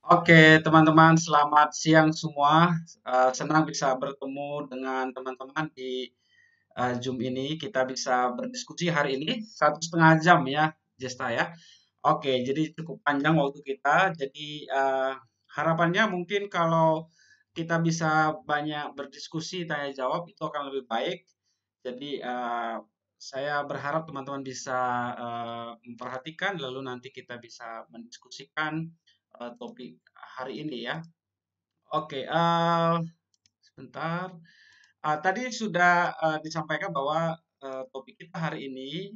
Oke, teman-teman, selamat siang semua. Senang bisa bertemu dengan teman-teman di Zoom ini. Kita bisa berdiskusi hari ini 1,5 jam ya, Jesta ya. Oke, jadi cukup panjang waktu kita. Jadi harapannya mungkin kalau kita bisa banyak berdiskusi, tanya jawab itu akan lebih baik. Jadi saya berharap teman-teman bisa memperhatikan, lalu nanti kita bisa mendiskusikan topik hari ini ya. Oke, sebentar. Tadi sudah disampaikan bahwa topik kita hari ini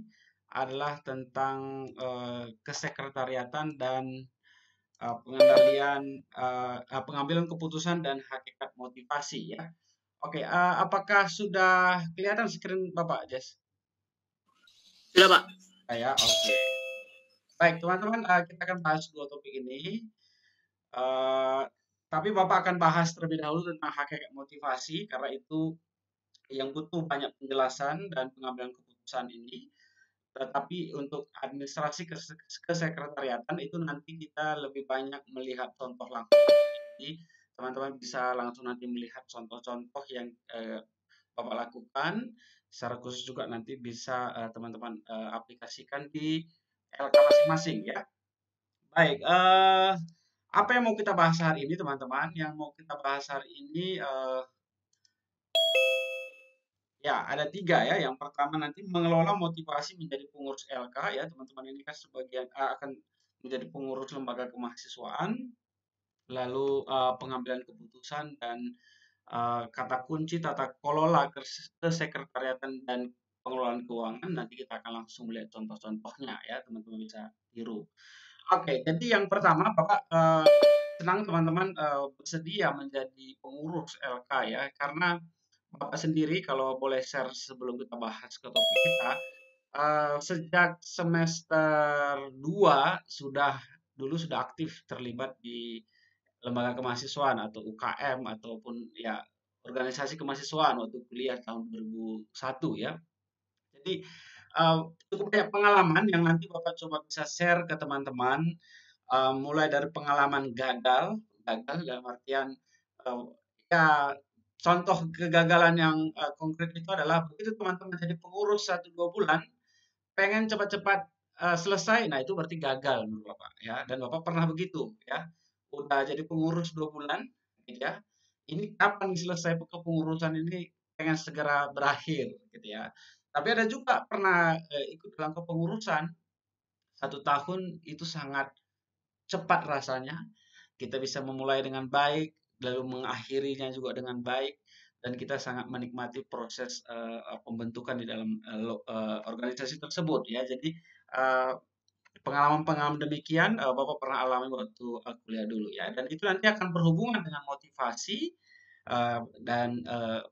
adalah tentang kesekretariatan dan pengendalian, pengambilan keputusan dan hakikat motivasi ya. Oke, apakah sudah kelihatan screen Bapak, Jess? Sudah, Pak. Ya, oke. Baik, teman-teman, kita akan bahas dua topik ini. Eh, tapi Bapak akan bahas terlebih dahulu tentang hakikat motivasi karena itu yang butuh banyak penjelasan dan pengambilan keputusan ini. Tetapi untuk administrasi kesekretariatan itu nanti kita lebih banyak melihat contoh langsung. Jadi teman-teman bisa langsung nanti melihat contoh-contoh yang Bapak lakukan. Secara khusus juga nanti bisa teman-teman aplikasikan di LK masing-masing ya. Baik, apa yang mau kita bahas hari ini teman-teman? Yang mau kita bahas hari ini ya, ada tiga ya. Yang pertama nanti mengelola motivasi menjadi pengurus LK ya, teman-teman ini kan sebagian akan menjadi pengurus lembaga kemahasiswaan, lalu pengambilan keputusan dan kata kunci tata kelola kesekretariatan dan pengelolaan keuangan. Nanti kita akan langsung melihat contoh-contohnya ya, teman-teman bisa tiru. Oke, jadi yang pertama Bapak senang teman-teman bersedia menjadi pengurus LK ya, karena Bapak sendiri kalau boleh share sebelum kita bahas ke topik kita, sejak semester 2 dulu sudah aktif terlibat di lembaga kemahasiswaan atau UKM ataupun ya organisasi kemahasiswaan waktu kuliah tahun 2001 ya. Jadi cukup banyak pengalaman yang nanti Bapak coba bisa share ke teman-teman, mulai dari pengalaman gagal, gagal dalam artian eh, ya contoh kegagalan yang konkret itu adalah begitu teman-teman jadi pengurus 1 2 bulan, pengen cepat-cepat selesai, nah itu berarti gagal menurut Bapak ya. Dan Bapak pernah begitu ya, udah jadi pengurus 2 bulan, gitu ya. Ini kapan selesai kepengurusan ini pengen segera berakhir gitu ya. Tapi ada juga pernah ikut dalam kepengurusan 1 tahun itu sangat cepat rasanya. Kita bisa memulai dengan baik, lalu mengakhirinya juga dengan baik, dan kita sangat menikmati proses pembentukan di dalam organisasi tersebut ya. Jadi pengalaman-pengalaman demikian Bapak pernah alami waktu kuliah dulu ya, dan itu nanti akan berhubungan dengan motivasi dan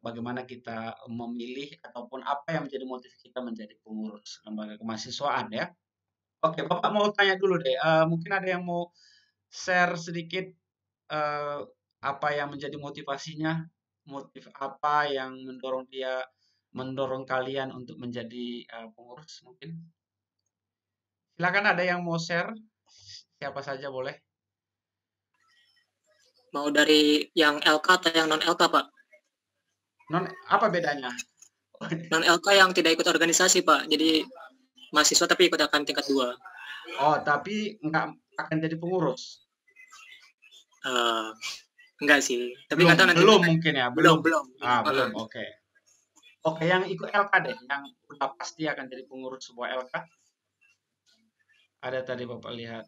bagaimana kita memilih ataupun apa yang menjadi motif kita menjadi pengurus lembaga kemahasiswaan ya. Oke, Bapak mau tanya dulu deh, mungkin ada yang mau share sedikit apa yang menjadi motivasinya, motif apa yang mendorong kalian untuk menjadi pengurus mungkin? Silakan ada yang mau share, siapa saja boleh. Mau dari yang LK atau yang non-LK, Pak? Non, apa bedanya? Non-LK yang tidak ikut organisasi, Pak. Jadi mahasiswa tapi ikut akan tingkat 2. Oh, tapi nggak akan jadi pengurus? Uh, enggak sih. Tapi Belum, nggak tahu nanti belum mereka. mungkin ya, Belum, belum. belum. Belum. Belum, oke. Oke, yang ikut LK deh, yang udah pasti akan jadi pengurus sebuah LK. Ada tadi Bapak lihat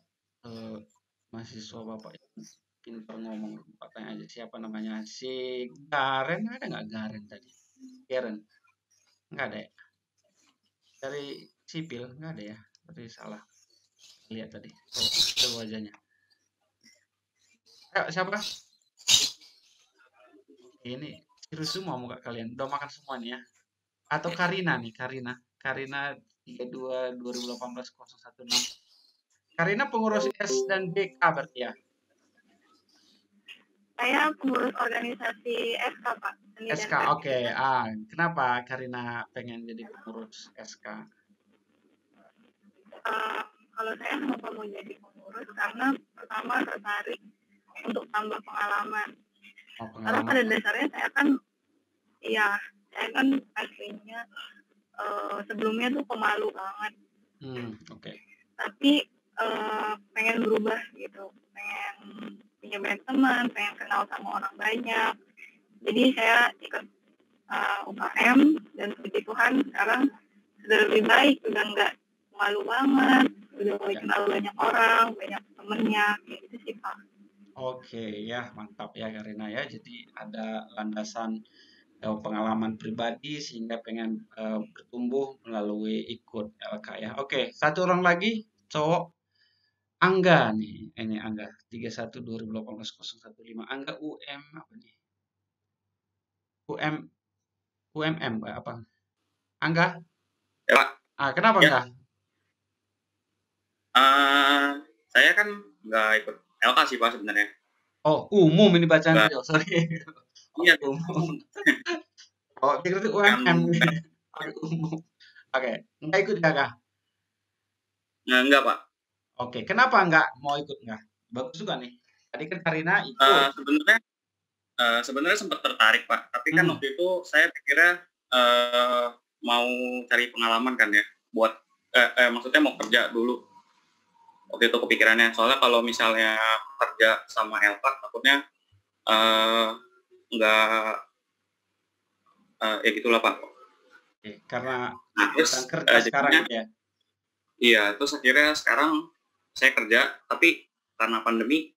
mahasiswa Bapak yang pintar ngomong. Bapak tanya aja siapa namanya. Si Garen, ada nggak Garen tadi? Garen, nggak ada ya? Dari sipil, nggak ada ya? Berarti salah. Lihat tadi. Coba wajahnya. Ayo, siapa? Oke, ini serius semua muka kalian. Udah makan semua nih ya. Atau Karina nih, Karina. Karina 32 2018 016. Karina pengurus S dan BK berarti ya? Saya pengurus organisasi SK, Pak. Seni dan SK, oke. Pariwisata. Kenapa Karina pengen jadi pengurus SK? Kalau saya kenapa mau jadi pengurus, karena pertama tertarik untuk tambah pengalaman. Oh, Karena pada pengalaman. dasarnya saya kan aslinya sebelumnya tuh pemalu banget. Oke. Tapi pengen berubah gitu, pengen punya banyak teman, pengen kenal sama orang banyak. Jadi saya ikut UKM dan puji Tuhan sekarang sudah lebih baik, udah nggak malu banget, udah mulai Ya. kenal banyak orang, banyak temennya, kayak gitu sih Pak. Oke, ya mantap ya Karina ya. Jadi ada landasan pengalaman pribadi sehingga pengen bertumbuh melalui ikut LK ya. Oke, satu orang lagi cowok Angga nih. Ini Angga 31 2018 015. Angga UM apa nih? UMM apa? Angga? Ya, Pak. Kenapa Ya. Angga? Saya kan nggak ikut LK sih Pak sebenarnya. Oh, umum ini bacaan Nggak. video, sorry. Iya. Umum. Oh, itu UMM. Umum. Oke, nggak ikut nggak Kak? Enggak Pak. Oke, kenapa nggak mau ikut nggak? Bagus juga nih. Tadi kan Karina ikut. Sebenarnya sempat tertarik Pak, tapi kan waktu itu saya pikirnya mau cari pengalaman kan ya, buat maksudnya mau kerja dulu. Waktu itu kepikirannya, soalnya kalau misalnya kerja sama LK takutnya nggak ya gitulah Pak. Oke, karena terus kerja sekarang ya. Iya, terus akhirnya sekarang saya kerja, tapi karena pandemi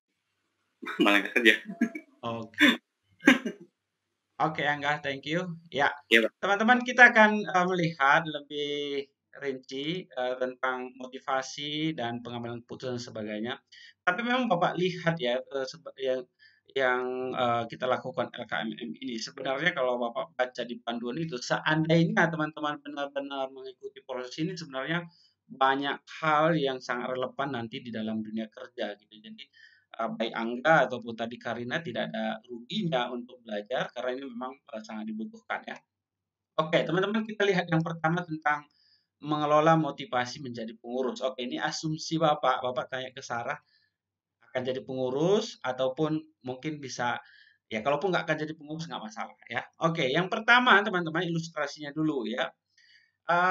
malah nggak kerja. Oke, Angga, thank you. Ya, Iya, Pak. teman-teman kita akan melihat lebih rinci tentang motivasi dan pengambilan keputusan dan sebagainya. Tapi memang Bapak lihat ya yang kita lakukan LKMM ini. Sebenarnya kalau Bapak baca di panduan itu, seandainya teman-teman benar-benar mengikuti proses ini, sebenarnya banyak hal yang sangat relevan nanti di dalam dunia kerja gitu. Jadi baik Angga ataupun tadi Karina tidak ada ruginya untuk belajar karena ini memang sangat dibutuhkan ya. Oke, teman-teman kita lihat yang pertama tentang mengelola motivasi menjadi pengurus. Oke, ini asumsi Bapak. Bapak tanya ke Sarah akan jadi pengurus ataupun mungkin bisa ya kalaupun nggak akan jadi pengurus nggak masalah ya. Oke, yang pertama teman-teman ilustrasinya dulu ya.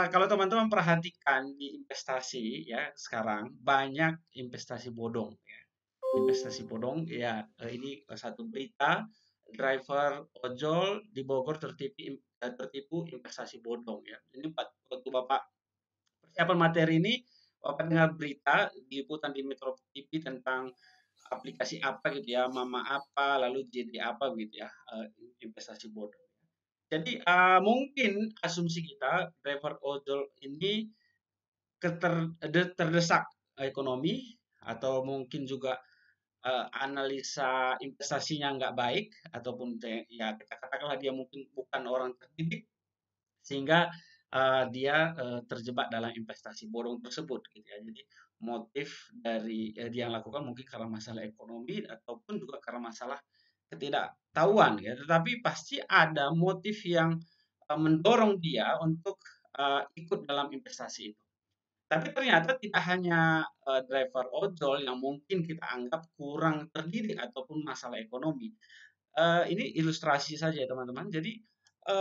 Kalau teman-teman perhatikan di investasi ya sekarang banyak investasi bodong ya. Investasi bodong ya ini satu berita driver ojol di Bogor tertipu investasi bodong ya. Ini waktu Bapak persiapan materi ini Bapak dengar berita di liputan di Metro TV tentang aplikasi apa gitu ya, Mama apa, lalu jadi apa gitu ya, investasi bodong. Jadi mungkin asumsi kita driver ojol ini terdesak ekonomi atau mungkin juga analisa investasinya nggak baik ataupun ya kita katakanlah dia mungkin bukan orang terdidik sehingga dia terjebak dalam investasi bodong tersebut gitu ya. Jadi motif dari dia yang lakukan mungkin karena masalah ekonomi ataupun juga karena masalah ketidaktahuan ya. Tetapi pasti ada motif yang mendorong dia untuk ikut dalam investasi itu. Tapi ternyata tidak hanya driver ojol yang mungkin kita anggap kurang terdidik ataupun masalah ekonomi. Ini ilustrasi saja ya teman-teman. Jadi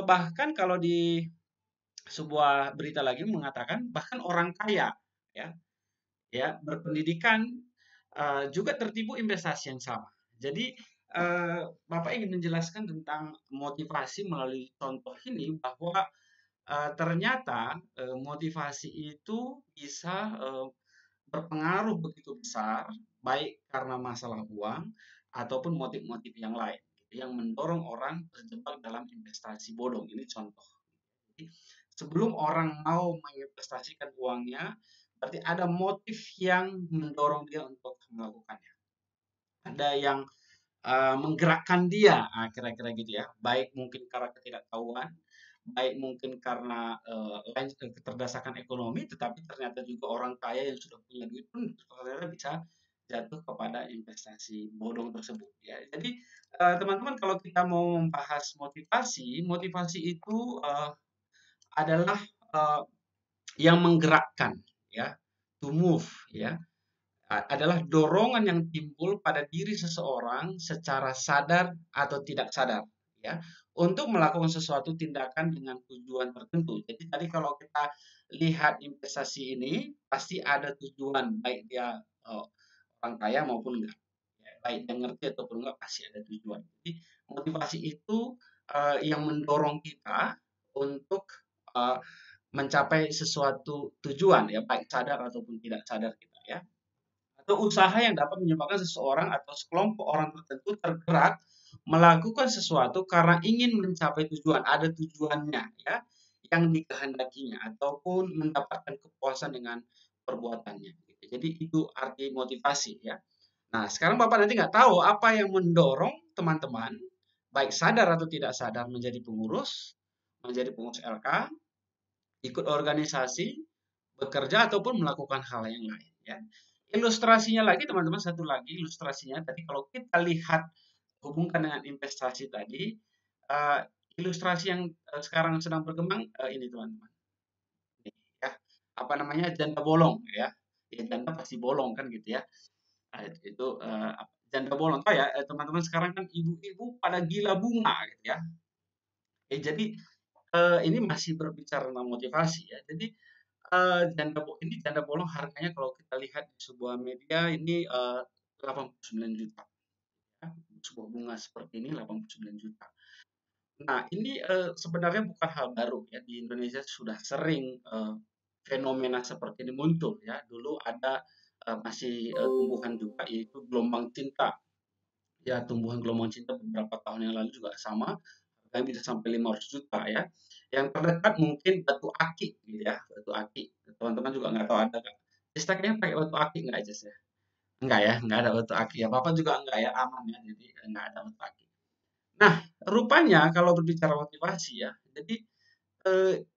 bahkan kalau di sebuah berita lagi mengatakan bahkan orang kaya ya berpendidikan juga tertipu investasi yang sama. Jadi Bapak ingin menjelaskan tentang motivasi melalui contoh ini bahwa ternyata motivasi itu bisa berpengaruh begitu besar baik karena masalah uang ataupun motif-motif yang lain yang mendorong orang terjebak dalam investasi bodong. Ini contoh. Jadi, sebelum orang mau menginvestasikan uangnya, berarti ada motif yang mendorong dia untuk melakukannya. Ada yang menggerakkan dia, kira-kira gitu ya. Baik mungkin karena ketidaktahuan, baik mungkin karena keterdesakan ekonomi, tetapi ternyata juga orang kaya yang sudah punya duit pun ternyata bisa jatuh kepada investasi bodong tersebut ya. Jadi teman-teman kalau kita mau membahas motivasi, motivasi itu adalah yang menggerakkan ya, to move ya. adalah dorongan yang timbul pada diri seseorang secara sadar atau tidak sadar, ya, untuk melakukan sesuatu tindakan dengan tujuan tertentu. Jadi tadi kalau kita lihat investasi ini pasti ada tujuan, baik dia orang kaya maupun enggak. Ya, baik dia ngerti ataupun enggak pasti ada tujuan. Jadi motivasi itu yang mendorong kita untuk mencapai sesuatu tujuan, ya, baik sadar ataupun tidak sadar kita, ya. Atau usaha yang dapat menyebabkan seseorang atau sekelompok orang tertentu tergerak melakukan sesuatu karena ingin mencapai tujuan, ada tujuannya, ya, yang dikehendakinya ataupun mendapatkan kepuasan dengan perbuatannya, gitu. Jadi itu arti motivasi, ya. Nah, sekarang Bapak nanti nggak tahu apa yang mendorong teman-teman, baik sadar atau tidak sadar, menjadi pengurus LK, ikut organisasi, bekerja ataupun melakukan hal yang lain, ya. Ilustrasinya lagi teman-teman, satu lagi ilustrasinya tadi kalau kita lihat hubungkan dengan investasi tadi, ilustrasi yang sekarang sedang berkembang ini teman-teman. Ya, apa namanya, janda bolong, ya. Ya janda pasti bolong kan gitu, ya. Itu janda bolong. Tahu ya teman-teman, sekarang kan ibu-ibu pada gila bunga gitu, ya. Jadi ini masih berbicara tentang motivasi, ya. Jadi janda bolong harganya kalau kita lihat di sebuah media ini 89 juta. Ya. Sebuah bunga seperti ini 89 juta. Nah, ini sebenarnya bukan hal baru, ya. Di Indonesia sudah sering fenomena seperti ini muncul, ya. Dulu ada masih tumbuhan juga, yaitu gelombang cinta. Ya, tumbuhan gelombang cinta beberapa tahun yang lalu juga sama, harganya bisa sampai 500 juta, ya. Yang terdekat mungkin batu aki, gitu ya, batu aki. Teman-teman juga nggak tahu ada nggak. Kayaknya pakai batu aki nggak aja ya? Enggak ya, nggak ada batu aki. Ya, Bapak juga enggak ya, aman ya, jadi nggak ada batu aki. Nah, rupanya kalau berbicara motivasi, ya, jadi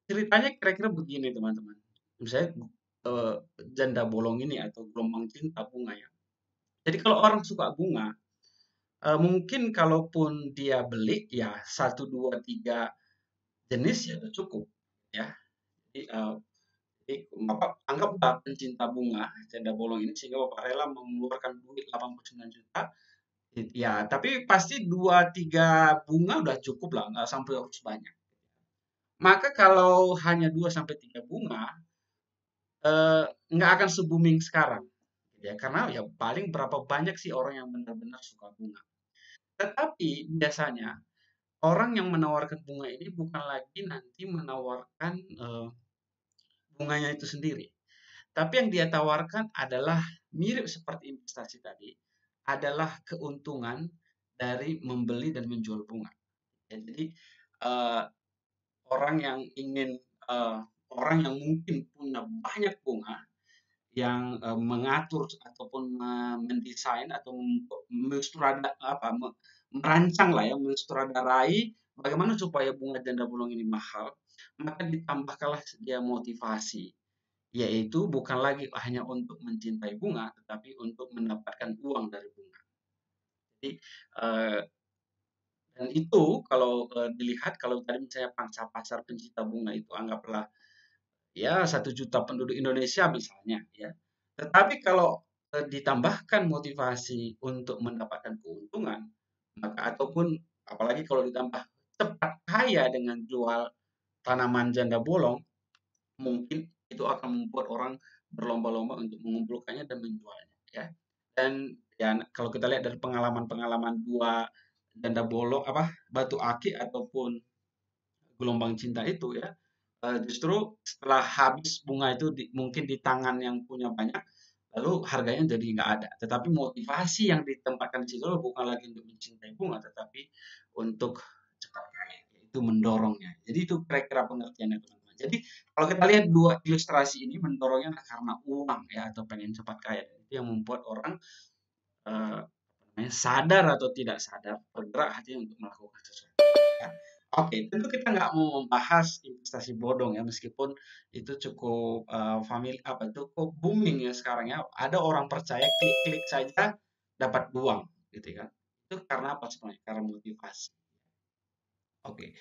ceritanya kira-kira begini teman-teman. Misalnya janda bolong ini atau gelombang cinta bunga, ya. Jadi kalau orang suka bunga, mungkin kalaupun dia beli ya 1, 2, 3 jenis ya udah cukup, ya. Jadi Bapak anggaplah pencinta bunga janda bolong ini sehingga Bapak rela mengeluarkan duit 89 juta. Ya, tapi pasti 2, 3 bunga udah cukup lah, nggak sampai harus banyak. Maka kalau hanya 2 sampai 3 bunga, nggak akan se-booming sekarang, ya. Karena ya paling berapa banyak sih orang yang benar-benar suka bunga. Tetapi biasanya orang yang menawarkan bunga ini bukan lagi nanti menawarkan bunganya itu sendiri. Tapi yang dia tawarkan adalah mirip seperti investasi tadi, adalah keuntungan dari membeli dan menjual bunga. Ya, jadi orang yang ingin orang yang mungkin punya banyak bunga, yang mengatur ataupun mendesain atau merancang lah ya, mensutradarai bagaimana supaya bunga janda bolong ini mahal, maka ditambahkanlah dia motivasi, yaitu bukan lagi hanya untuk mencintai bunga, tetapi untuk mendapatkan uang dari bunga. Jadi dan itu kalau dilihat, kalau tadi misalnya pangsa pasar pencinta bunga itu anggaplah ya 1 juta penduduk Indonesia misalnya, ya. Tetapi kalau ditambahkan motivasi untuk mendapatkan keuntungan, maka ataupun apalagi kalau ditambah cepat kaya dengan jual tanaman janda bolong, mungkin itu akan membuat orang berlomba-lomba untuk mengumpulkannya dan menjualnya, ya. Dan ya kalau kita lihat dari pengalaman-pengalaman 2 janda bolong batu aki ataupun gelombang cinta itu, ya. Justru setelah habis bunga itu mungkin di tangan yang punya banyak, lalu harganya jadi nggak ada. Tetapi motivasi yang ditempatkan di situ bukan lagi untuk mencintai bunga, tetapi untuk cepat kaya, itu mendorongnya. Jadi itu kira-kira pengertiannya teman-teman. Jadi kalau kita lihat 2 ilustrasi ini mendorongnya karena uang, ya, atau pengen cepat kaya. Itu yang membuat orang sadar atau tidak sadar bergerak hati untuk melakukan sesuatu, ya. Oke, tentu kita nggak mau membahas investasi bodong ya, meskipun itu cukup cukup booming ya sekarang ya. Ada orang percaya klik-klik saja dapat uang, gitu kan. Itu karena apa sebenarnya? Karena motivasi. Oke.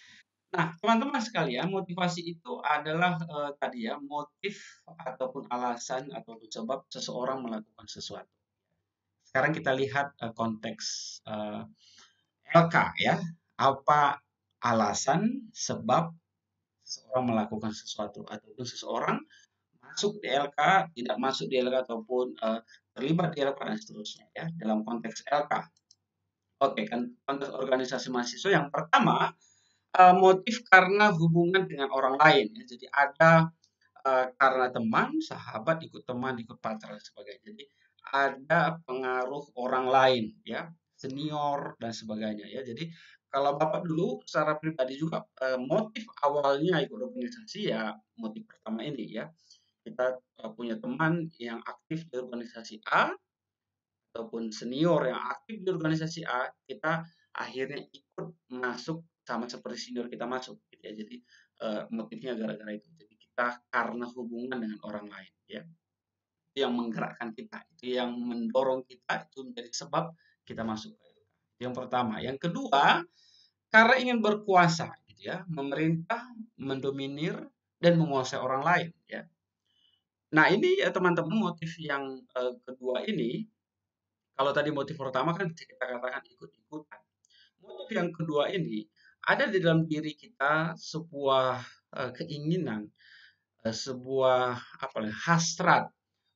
Nah, teman-teman sekalian, motivasi itu adalah tadi ya, motif ataupun alasan ataupun sebab seseorang melakukan sesuatu. Sekarang kita lihat konteks LK ya. Apa alasan sebab seseorang melakukan sesuatu ataupun seseorang masuk di LK, tidak masuk di LK ataupun terlibat di LK dan seterusnya ya dalam konteks LK. Oke, kan konteks organisasi mahasiswa yang pertama motif karena hubungan dengan orang lain ya. Jadi ada karena teman, sahabat, ikut teman, ikut pacar dan sebagainya. Jadi ada pengaruh orang lain ya, senior dan sebagainya ya. Jadi kalau Bapak dulu secara pribadi juga motif awalnya ikut organisasi ya motif pertama ini ya. Kita punya teman yang aktif di organisasi A ataupun senior yang aktif di organisasi A, kita akhirnya ikut masuk sama seperti senior kita masuk gitu ya. Jadi motifnya gara-gara itu. Jadi kita karena hubungan dengan orang lain ya. Itu yang menggerakkan kita, itu yang mendorong kita, itu menjadi sebab kita masuk ke LK. Yang pertama, yang kedua, karena ingin berkuasa gitu ya, memerintah, mendominir dan menguasai orang lain ya. Nah, ini ya teman-teman motif yang kedua ini. Kalau tadi motif pertama kan bisa kita katakan ikut-ikutan. Motif yang kedua ini ada di dalam diri kita sebuah keinginan, sebuah hasrat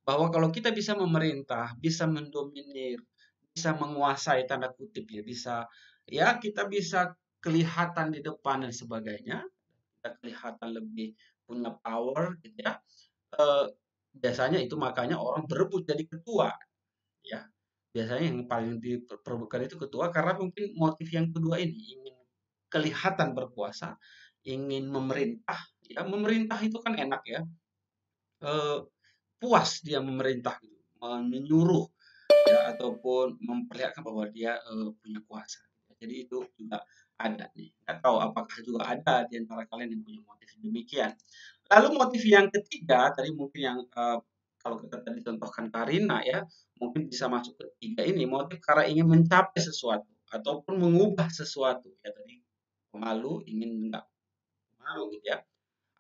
bahwa kalau kita bisa memerintah, bisa mendominir, bisa menguasai tanda kutip ya, kita bisa kelihatan di depan dan sebagainya, kita kelihatan lebih punya power gitu ya. Biasanya itu makanya orang berebut jadi ketua ya. Biasanya yang paling diperebutkan itu ketua karena mungkin motif yang kedua ini ingin kelihatan berkuasa, ingin memerintah. Ya, memerintah itu kan enak ya. Puas dia memerintah gitu, menyuruh ya ataupun memperlihatkan bahwa dia punya kuasa. Jadi itu juga ada nih. Nggak tahu apakah juga ada di antara kalian yang punya motif demikian. Lalu motif yang ketiga tadi mungkin yang kalau kita tadi contohkan Karina ya, mungkin bisa masuk ke tiga ini motif karena ingin mencapai sesuatu ataupun mengubah sesuatu ya tadi pemalu ingin enggak malu gitu ya.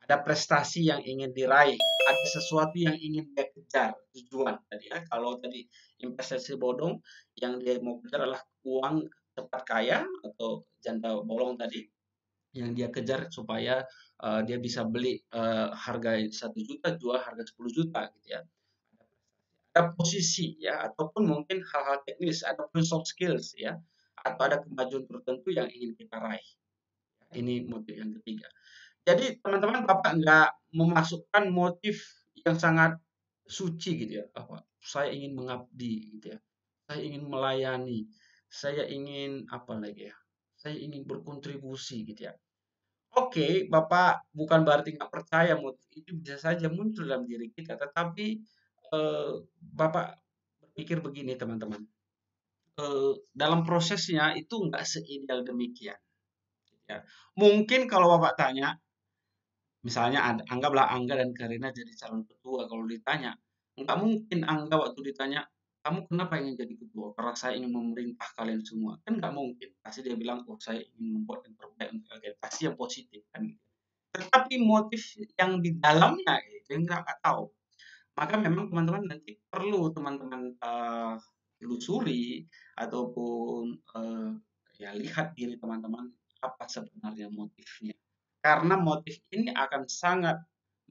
Ada prestasi yang ingin diraih, ada sesuatu yang ingin dia kejar, tujuan tadi ya. Kalau tadi investasi bodong yang dia mau kejar adalah uang cepat kaya atau janda bolong tadi yang dia kejar supaya dia bisa beli harga 1 juta jual harga 10 juta gitu ya. Ada posisi ya ataupun mungkin hal-hal teknis, ada soft skills ya atau ada kemajuan tertentu yang ingin kita raih. Ini motif yang ketiga. Jadi teman-teman Bapak nggak memasukkan motif yang sangat suci gitu ya. Saya ingin mengabdi gitu ya. Saya ingin melayani. Saya ingin apa lagi ya. Saya ingin berkontribusi gitu ya. Oke, Bapak bukan berarti nggak percaya motif itu bisa saja muncul dalam diri kita. Tetapi Bapak berpikir begini teman-teman. Dalam prosesnya itu nggak seideal demikian. Ya. Mungkin kalau Bapak tanya, misalnya anggaplah Angga dan Karina jadi calon ketua, kalau ditanya, nggak mungkin Angga waktu ditanya, kamu kenapa ingin jadi ketua? Karena saya ingin memerintah kalian semua. Kan nggak mungkin. Pasti dia bilang, oh saya ingin membuat yang terbaik untuk kalian. Pasti yang positif kan. Tetapi motif yang di dalamnya itu yang nggak tahu. Maka memang teman-teman nanti perlu teman-teman telusuri ataupun ya lihat diri teman-teman apa sebenarnya motifnya. Karena motif ini akan sangat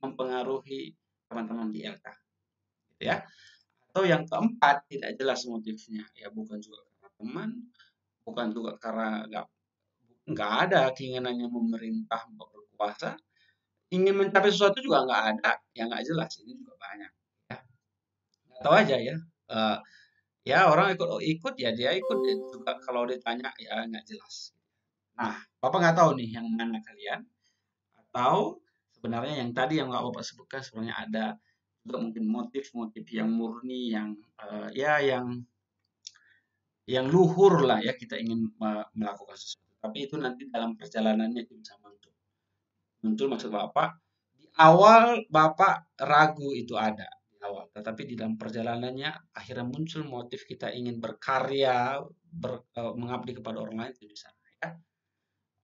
mempengaruhi teman-teman di LK. Gitu ya. Atau yang keempat, tidak jelas motifnya. Ya bukan juga karena teman, bukan juga karena nggak ada keinginannya memerintah, berkuasa. Ingin mencapai sesuatu juga nggak ada, yang nggak jelas. Ini juga banyak. Ya. Nggak tahu aja ya. Ya orang ikut ya dia ikut juga kalau ditanya ya nggak jelas. Nah, Bapak nggak tahu nih yang mana kalian. Atau sebenarnya yang tadi yang nggak Bapak sebutkan sebenarnya ada juga mungkin motif-motif yang murni yang yang luhur lah ya kita ingin melakukan sesuatu. Tapi itu nanti dalam perjalanannya itu bisa muncul. Muncul maksud Bapak di awal Bapak ragu itu ada di awal, tetapi di dalam perjalanannya akhirnya muncul motif kita ingin berkarya, mengabdi kepada orang lain itu bisa ya.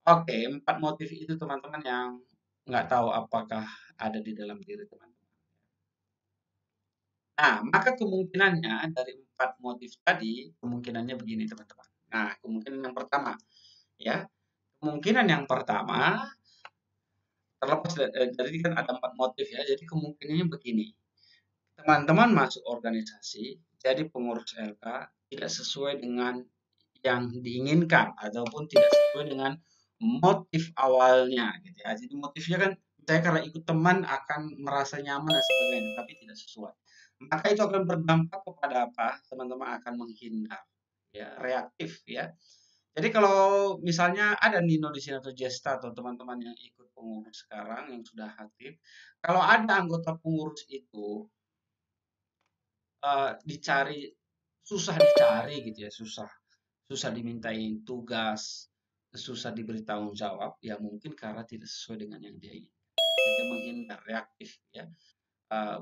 Oke, 4 motif itu teman-teman yang nggak tahu apakah ada di dalam diri teman-teman. Nah, maka kemungkinannya dari 4 motif tadi, kemungkinannya begini teman-teman. Nah, kemungkinan yang pertama, ya. Kemungkinan yang pertama, terlepas dari kan ada 4 motif ya, jadi kemungkinannya begini. Teman-teman masuk organisasi, jadi pengurus LK, tidak sesuai dengan yang diinginkan ataupun tidak sesuai dengan motif awalnya gitu ya. Jadi motifnya kan saya karena ikut teman akan merasa nyaman dan sebagainya, tapi tidak sesuai. Maka itu akan berdampak kepada apa? Teman-teman akan menghindar, ya, reaktif ya. Jadi kalau misalnya ada Nino di sini atau Jesta atau teman-teman yang ikut pengurus sekarang yang sudah aktif, kalau ada anggota pengurus itu dicari, susah dicari gitu ya, susah dimintain tugas, susah diberi tanggung jawab, ya mungkin karena tidak sesuai dengan yang dia ingin. Dia menghindar, reaktif ya.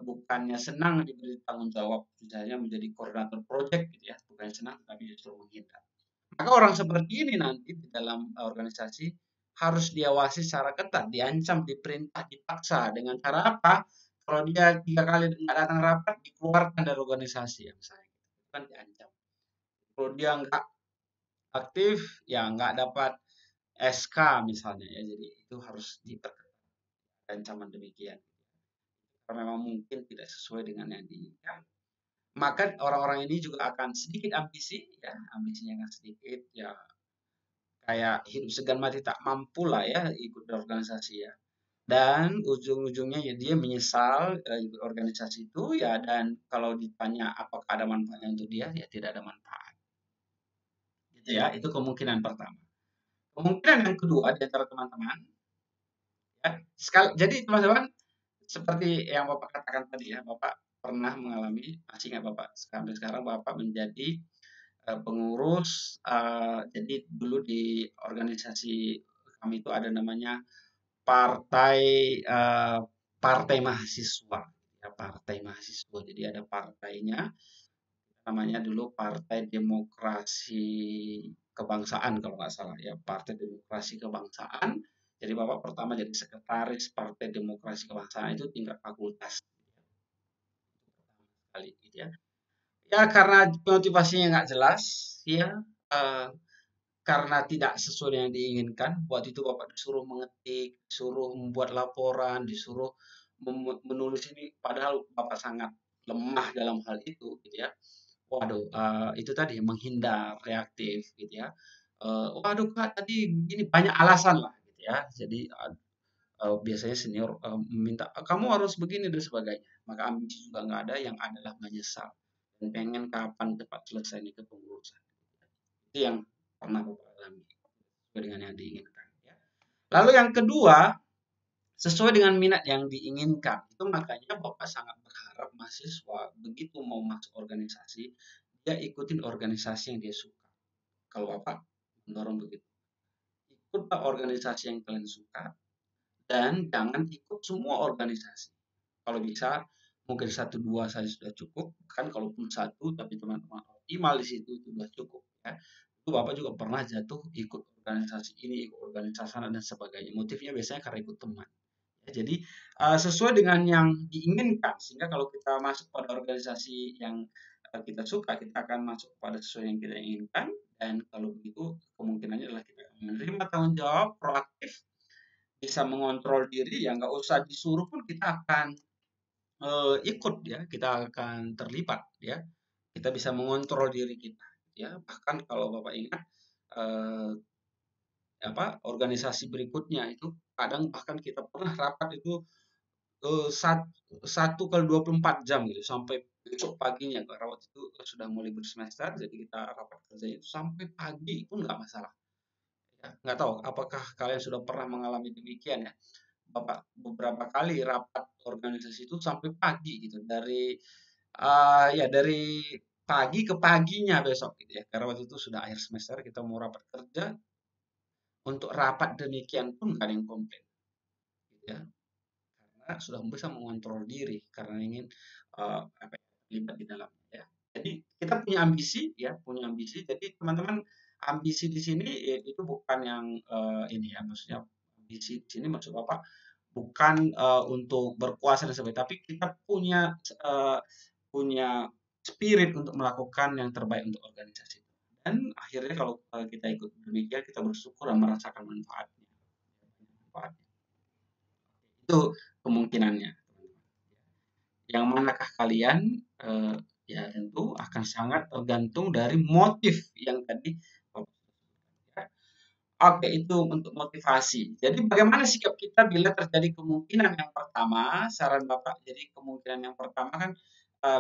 Bukannya senang diberi tanggung jawab, misalnya menjadi koordinator proyek gitu ya, bukannya senang tapi justru menghindar. Maka orang seperti ini nanti di dalam organisasi harus diawasi secara ketat, diancam, diperintah, dipaksa. Dengan cara apa? Kalau dia 3 kali nggak datang rapat, dikeluarkan dari organisasi ya misalnya. Itu kan diancam. Kalau dia nggak aktif, ya nggak dapat SK misalnya ya. Jadi itu harus diperketat ancaman demikian. Karena memang mungkin tidak sesuai dengan yang diinginkan. Maka orang-orang ini juga akan sedikit ambisi, ya ambisinya akan sedikit, ya kayak hidup segan mati tak mampu lah ya ikut organisasi ya. Dan ujung-ujungnya ya dia menyesal ikut organisasi itu ya, dan kalau ditanya apakah ada manfaatnya untuk dia, ya tidak ada manfaat. Gitu ya, itu kemungkinan pertama. Kemungkinan yang kedua di antara teman-teman, ya, jadi teman-teman seperti yang Bapak katakan tadi ya, Bapak pernah mengalami, masih ingat Bapak sampai sekarang Bapak menjadi pengurus, jadi dulu di organisasi kami itu ada namanya partai partai mahasiswa, ya partai mahasiswa. Jadi ada partainya, namanya dulu Partai Demokrasi Kebangsaan kalau nggak salah ya, Partai Demokrasi Kebangsaan. Jadi Bapak pertama jadi sekretaris Partai Demokrasi Kebangsaan itu tingkat fakultas kali gitu ya. Ya karena motivasinya nggak jelas, ya karena tidak sesuai dengan yang diinginkan. Waktu itu Bapak disuruh mengetik, disuruh membuat laporan, disuruh menulis ini, padahal Bapak sangat lemah dalam hal itu, gitu ya. Waduh, itu tadi menghindar, reaktif, gitu ya. Waduh Kak, tadi begini, banyak alasan lah, gitu ya. Jadi biasanya senior meminta kamu harus begini dan sebagainya. Maka ambisi juga nggak ada, yang adalah menyesal dan pengen kapan cepat selesai nih kepengurusan. Itu yang pernah Bapak alami sesuai dengan yang diinginkan. Ya. Lalu yang kedua, sesuai dengan minat yang diinginkan. Itu makanya Bapak sangat berharap mahasiswa begitu mau masuk organisasi, dia ikutin organisasi yang dia suka. Kalau Bapak mendorong begitu. Ikutlah organisasi yang kalian suka dan jangan ikut semua organisasi. Kalau bisa mungkin 1-2 saja sudah cukup. Kan kalaupun 1 tapi teman-teman optimal di situ itu sudah cukup ya. Itu Bapak juga pernah jatuh ikut organisasi ini, ikut organisasi sana dan sebagainya. Motifnya biasanya karena ikut teman. Ya, jadi sesuai dengan yang diinginkan, sehingga kalau kita masuk pada organisasi yang kita suka, kita akan masuk pada sesuai yang kita inginkan, dan kalau begitu kemungkinannya adalah kita menerima tanggung jawab, proaktif, bisa mengontrol diri, ya nggak usah disuruh pun kita akan ikut ya, kita akan terlibat ya, kita bisa mengontrol diri kita ya. Bahkan kalau Bapak ingat organisasi berikutnya itu kadang bahkan kita pernah rapat itu 1 kali 24 jam gitu sampai besok paginya, karena waktu itu sudah mulai bersemester, jadi kita rapat kerjanya itu sampai pagi pun nggak masalah ya. Nggak tahu apakah kalian sudah pernah mengalami demikian ya, Bapak beberapa kali rapat organisasi itu sampai pagi gitu, dari dari pagi ke paginya besok gitu ya, karena waktu itu sudah akhir semester, kita mau rapat kerja, untuk rapat demikian pun nggak ada yang komplain gitu ya, karena sudah bisa mengontrol diri karena ingin terlibat di dalamnya ya. Jadi kita punya ambisi ya, punya ambisi. Jadi teman-teman ambisi di sini itu bukan yang ini ya, maksudnya ambisi di sini maksud Bapak bukan untuk berkuasa dan sebagainya, tapi kita punya punya spirit untuk melakukan yang terbaik untuk organisasi. Dan akhirnya kalau kita ikut demikian, kita bersyukur dan merasakan manfaatnya. Itu kemungkinannya. Yang manakah kalian? Ya tentu akan sangat tergantung dari motif yang tadi. Oke, itu untuk motivasi. Jadi bagaimana sikap kita bila terjadi kemungkinan yang pertama, saran Bapak, jadi kemungkinan yang pertama kan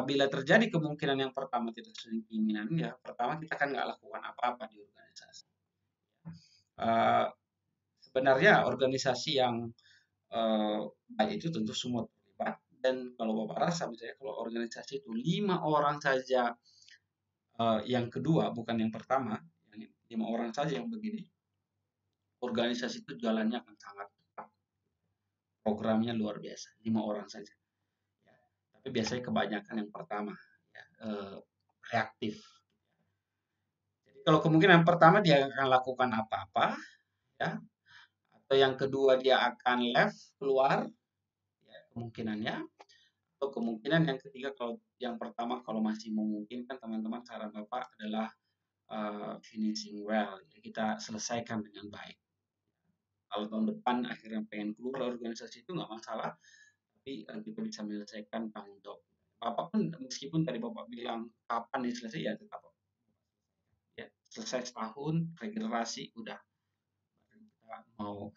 bila terjadi kemungkinan yang pertama tidak sesuai keinginan, ya pertama kita kan nggak lakukan apa-apa di organisasi. Sebenarnya organisasi yang baik itu tentu semua terlibat, dan kalau Bapak rasa misalnya kalau organisasi itu 5 orang saja, yang kedua bukan yang pertama, 5 orang saja yang begini, organisasi itu jalannya akan sangat cepat. Programnya luar biasa, 5 orang saja. Ya, tapi biasanya kebanyakan yang pertama, ya, reaktif. Jadi kalau kemungkinan pertama dia akan lakukan apa-apa, ya, atau yang kedua dia akan left, keluar, ya, kemungkinannya. Atau kemungkinan yang ketiga, kalau yang pertama kalau masih memungkinkan, teman-teman, saran Bapak adalah finishing well, jadi kita selesaikan dengan baik. Kalau tahun depan akhirnya pengen keluar organisasi itu nggak masalah, tapi kita bisa menyelesaikan tanggung jawab. Bapak pun meskipun tadi Bapak bilang kapan ini selesai, ya tetap ya selesai setahun regenerasi udah. Kita mau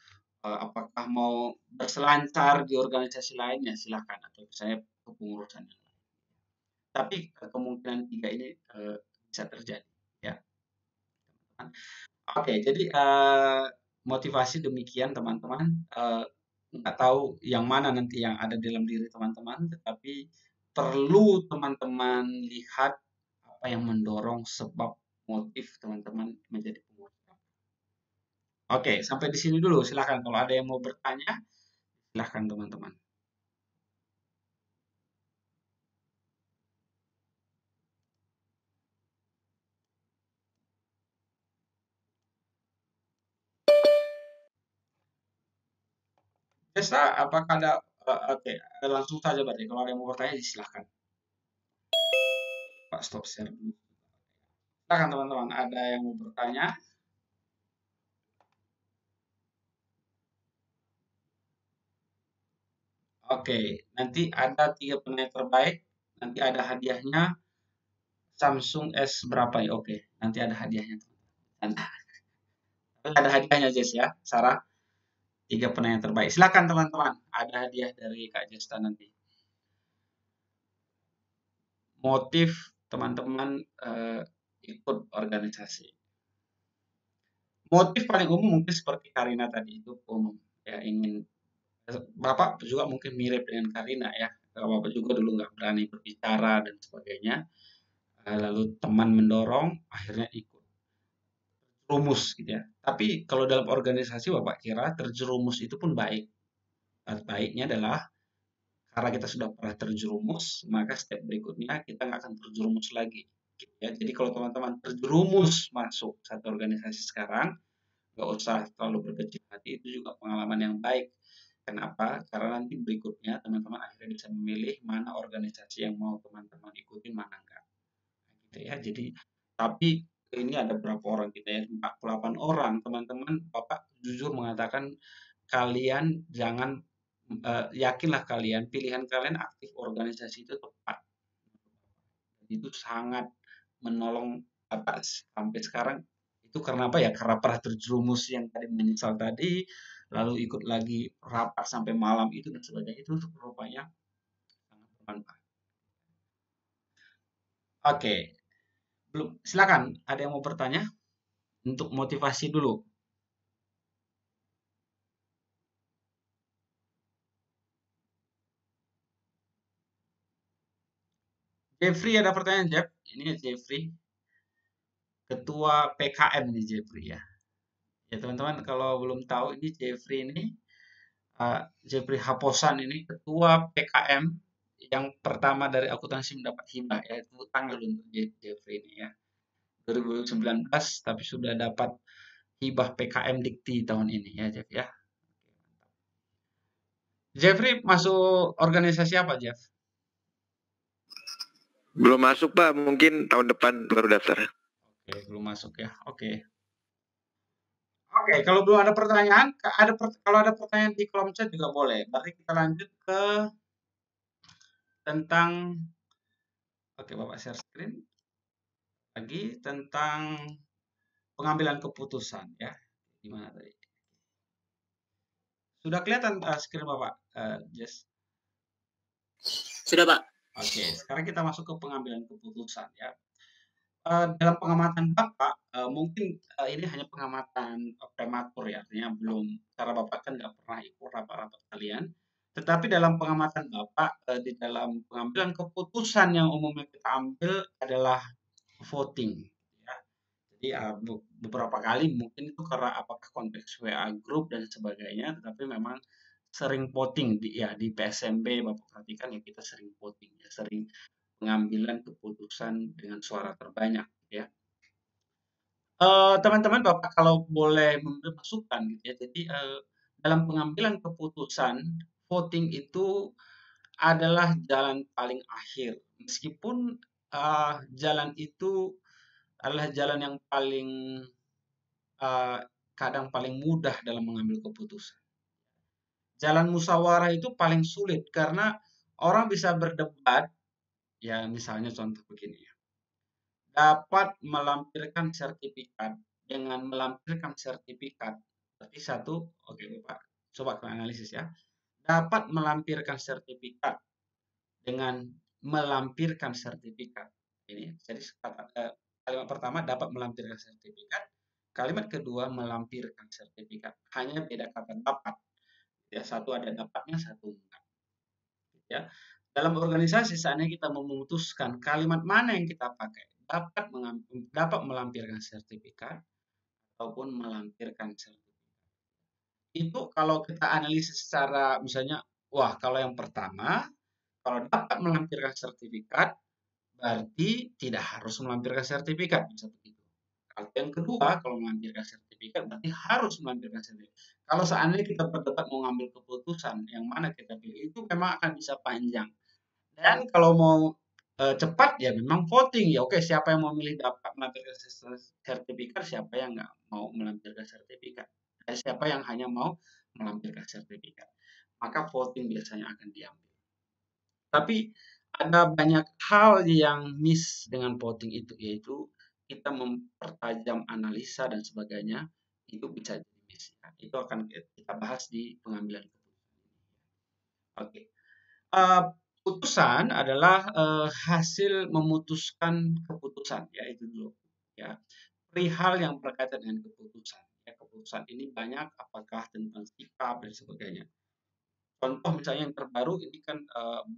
apakah mau berselancar di organisasi lain, ya silahkan, atau misalnya kepengurusan yang lain. Tapi kemungkinan 3 ini bisa terjadi, ya. Oke, jadi motivasi demikian, teman-teman. Nggak tahu yang mana nanti yang ada dalam diri teman-teman, tetapi perlu teman-teman lihat apa yang mendorong sebab motif teman-teman menjadi pengurus. Oke, sampai di sini dulu. Silahkan kalau ada yang mau bertanya, silahkan teman-teman. Desa, apakah ada? Oke, langsung saja berarti. Kalau ada yang mau bertanya, silahkan. Pak, stop share dulu. Silahkan teman-teman, ada yang mau bertanya? Oke, nanti ada 3 penanya terbaik. Nanti ada hadiahnya. Samsung S berapa ya? Oke, nanti ada hadiahnya. Ada hadiahnya, Jess ya, Sarah. 3 penanya terbaik. Silakan teman-teman, ada hadiah dari Kak Jesta nanti. Motif teman-teman ikut organisasi. Motif paling umum mungkin seperti Karina tadi, itu umum. Ya, ingin, Bapak juga mungkin mirip dengan Karina ya. Bapak juga dulu nggak berani berbicara dan sebagainya. Lalu teman mendorong, akhirnya ikut. Rumus gitu ya. Tapi kalau dalam organisasi Bapak kira terjerumus itu pun baik. Baiknya adalah karena kita sudah pernah terjerumus, maka step berikutnya kita nggak akan terjerumus lagi. Gitu ya. Jadi kalau teman-teman terjerumus masuk satu organisasi sekarang, nggak usah terlalu berkecil hati, itu juga pengalaman yang baik. Kenapa? Karena nanti berikutnya teman-teman akhirnya bisa memilih mana organisasi yang mau teman-teman ikutin, mana enggak. Gitu ya. Jadi, tapi ini ada berapa orang kita ya, 48 orang, teman-teman. Bapak jujur mengatakan kalian jangan yakinlah kalian pilihan kalian aktif organisasi itu tepat. Itu sangat menolong Bapak sampai sekarang. Itu karena apa ya? Karena pernah terjerumus yang tadi menyesal tadi, lalu ikut lagi rapat sampai malam itu dan sebagainya. Itu rupanya sangat bermanfaat. Oke. Belum, silakan. Ada yang mau bertanya? Untuk motivasi dulu. Jeffrey, ada pertanyaan, Jeff? Ini Jeffrey. Ketua PKM nih Jeffrey ya. Ya teman-teman, kalau belum tahu, ini Jeffrey ini, Jeffrey Haposan ini Ketua PKM yang pertama dari akuntansi mendapat hibah, yaitu tanggal untuk Jeffrey ini ya. 2019 tapi sudah dapat hibah PKM Dikti tahun ini ya Jeff ya. Jeffrey masuk organisasi apa Jeff? Belum masuk Pak, mungkin tahun depan baru daftar. Oke, belum masuk ya. Oke. Oke, kalau belum ada pertanyaan, kalau ada pertanyaan di kolom chat juga boleh. Berarti kita lanjut ke tentang, oke Bapak share screen lagi tentang pengambilan keputusan ya. Gimana tadi? Sudah kelihatan screen Bapak, Jess? Sudah, Pak. Oke, sekarang kita masuk ke pengambilan keputusan ya. Dalam pengamatan Bapak, mungkin ini hanya pengamatan prematur ya, artinya belum, karena Bapak kan nggak pernah ikut rapat-rapat kalian. Tetapi dalam pengamatan Bapak, di dalam pengambilan keputusan yang umumnya kita ambil adalah voting. Ya. Jadi beberapa kali mungkin itu karena apakah konteks WA group dan sebagainya, tetapi memang sering voting di PSMB Bapak perhatikan ya, kita sering voting ya, sering pengambilan keputusan dengan suara terbanyak ya. Teman-teman Bapak kalau boleh memberi masukan gitu ya. Jadi dalam pengambilan keputusan voting itu adalah jalan paling akhir. Meskipun jalan itu adalah jalan yang paling kadang paling mudah dalam mengambil keputusan. Jalan musyawarah itu paling sulit karena orang bisa berdebat. Ya, misalnya contoh begini ya. Dapat melampirkan sertifikat. Dengan melampirkan sertifikat, berarti satu, oke Bapak, coba kita analisis ya. Dapat melampirkan sertifikat dengan melampirkan sertifikat. Ini, jadi kalimat pertama dapat melampirkan sertifikat. Kalimat kedua melampirkan sertifikat. Hanya beda kata dapat. Ya, satu ada dapatnya, satu enggak. Ya. Dalam organisasi saatnya kita memutuskan kalimat mana yang kita pakai, dapat melampirkan sertifikat ataupun melampirkan sertifikat. Itu kalau kita analisis secara misalnya, wah kalau yang pertama, kalau dapat melampirkan sertifikat, berarti tidak harus melampirkan sertifikat, bisa begitu. Kalau yang kedua, kalau melampirkan sertifikat, berarti harus melampirkan sertifikat. Kalau seandainya kita berdebat mau ngambil keputusan, yang mana kita pilih, itu memang akan bisa panjang. Dan kalau mau cepat ya memang voting ya, oke siapa yang mau milih dapat melampirkan sertifikat, siapa yang nggak mau melampirkan sertifikat, siapa yang hanya mau melampirkan sertifikat, maka voting biasanya akan diambil. Tapi ada banyak hal yang miss dengan voting itu, yaitu kita mempertajam analisa dan sebagainya, itu bisa jadi miss ya. Itu akan kita bahas di pengambilan keputusan. Oke. Putusan adalah hasil memutuskan keputusan ya, itu dulu ya. Perihal yang berkaitan dengan keputusan ya, keputusan ini banyak, apakah tentang sikap dan sebagainya. Contoh misalnya yang terbaru ini kan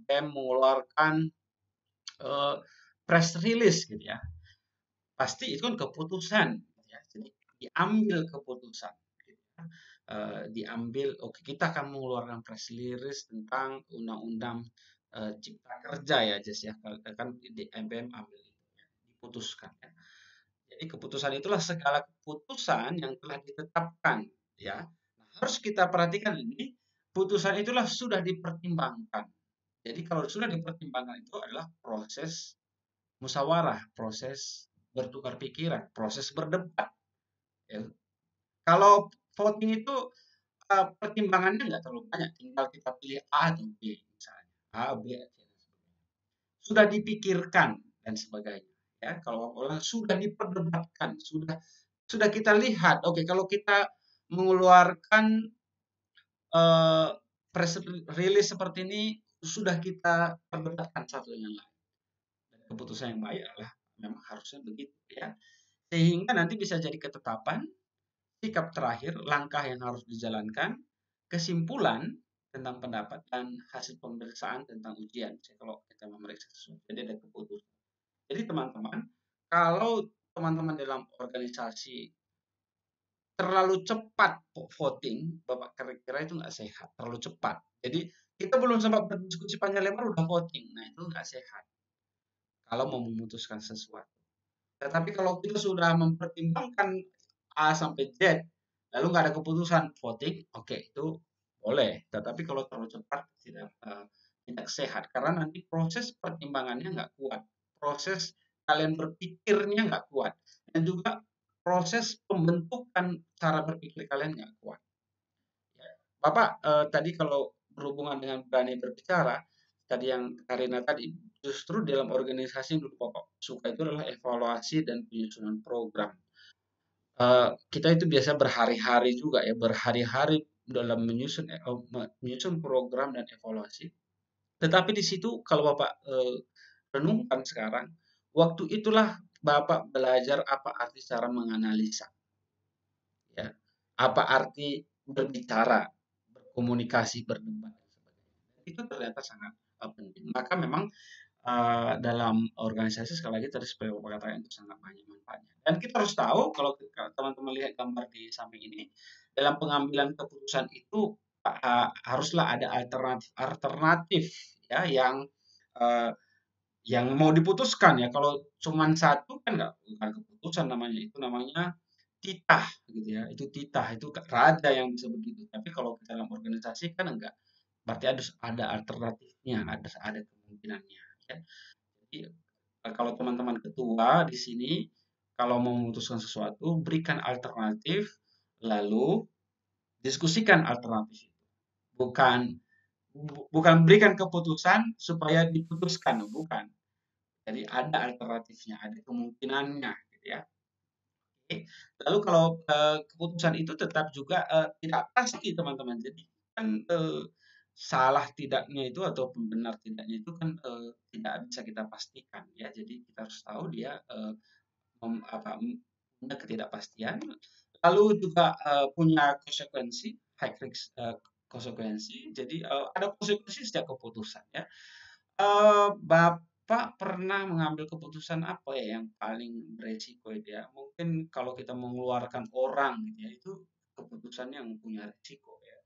BEM mengeluarkan press release gitu ya, pasti itu kan keputusan ya, jadi diambil keputusan gitu ya. Diambil, oke kita akan mengeluarkan press release tentang undang-undang Cipta Kerja ya Jess ya, kan di MPM ambil itu ya, diputuskan ya. Jadi keputusan itulah segala keputusan yang telah ditetapkan ya. Nah, harus kita perhatikan ini, putusan itulah sudah dipertimbangkan. Jadi kalau sudah dipertimbangkan itu adalah proses musyawarah, proses bertukar pikiran, proses berdebat. Ya. Kalau voting itu pertimbangannya nggak terlalu banyak, tinggal kita pilih A atau B misalnya. A, B, C, sudah dipikirkan dan sebagainya. Ya, kalau orang sudah diperdebatkan, sudah kita lihat, oke kalau kita mengeluarkan press release seperti ini, sudah kita perdebatkan satu dengan lain. Dan keputusan yang baik adalah memang harusnya begitu ya. Sehingga nanti bisa jadi ketetapan, sikap terakhir, langkah yang harus dijalankan, kesimpulan tentang pendapat, dan hasil pemeriksaan tentang ujian. Jadi kalau kita memeriksa sesuatu, jadi ada keputusan. Jadi teman-teman, kalau teman-teman dalam organisasi terlalu cepat voting, Bapak kira-kira itu nggak sehat, terlalu cepat. Jadi kita belum sempat berdiskusi panjang lebar udah voting, nah itu nggak sehat. Kalau mau memutuskan sesuatu, Tetapi kalau kita sudah mempertimbangkan A sampai Z, lalu nggak ada keputusan voting, oke itu boleh. Tetapi kalau terlalu cepat tidak sehat karena nanti proses pertimbangannya nggak kuat, proses kalian berpikirnya nggak kuat, dan juga proses pembentukan cara berpikir kalian nggak kuat. Ya. Bapak tadi kalau berhubungan dengan berani berbicara, tadi yang Karina tadi, justru dalam organisasi yang dulu Bapak suka itu adalah evaluasi dan penyusunan program. Kita itu biasa berhari-hari juga ya, berhari-hari dalam menyusun program dan evaluasi. Tetapi di situ kalau Bapak renungkan sekarang, waktu itulah Bapak belajar apa arti cara menganalisa, ya, apa arti berbicara, berkomunikasi, berdebat, dan sebagainya. Itu ternyata sangat penting. Maka memang dalam organisasi sekali lagi tadi seperti Bapak katakan itu sangat banyak manfaatnya. Dan kita harus tahu kalau teman-teman lihat gambar di samping ini, dalam pengambilan keputusan itu haruslah ada alternatif ya yang mau diputuskan ya. Kalau cuma satu kan bukan keputusan namanya, itu namanya titah gitu ya. Itu titah, itu raja yang bisa begitu. Tapi kalau kita dalam organisasi kan enggak. Berarti ada alternatifnya, ada kemungkinannya ya. Jadi kalau teman-teman ketua di sini kalau mau memutuskan sesuatu, berikan alternatif lalu diskusikan alternatif itu. Bukan berikan keputusan supaya diputuskan, bukan. Jadi ada alternatifnya, ada kemungkinannya gitu ya. Oke. Lalu kalau keputusan itu tetap juga tidak pasti teman-teman. Jadi kan salah tidaknya itu atau benar tidaknya itu kan tidak bisa kita pastikan ya. Jadi kita harus tahu dia punya ketidakpastian. Lalu juga punya konsekuensi, high risk konsekuensi. Jadi ada konsekuensi setiap keputusan ya. Bapak pernah mengambil keputusan apa ya yang paling beresiko ya? Mungkin kalau kita mengeluarkan orang gitu ya, itu keputusan yang punya resiko ya.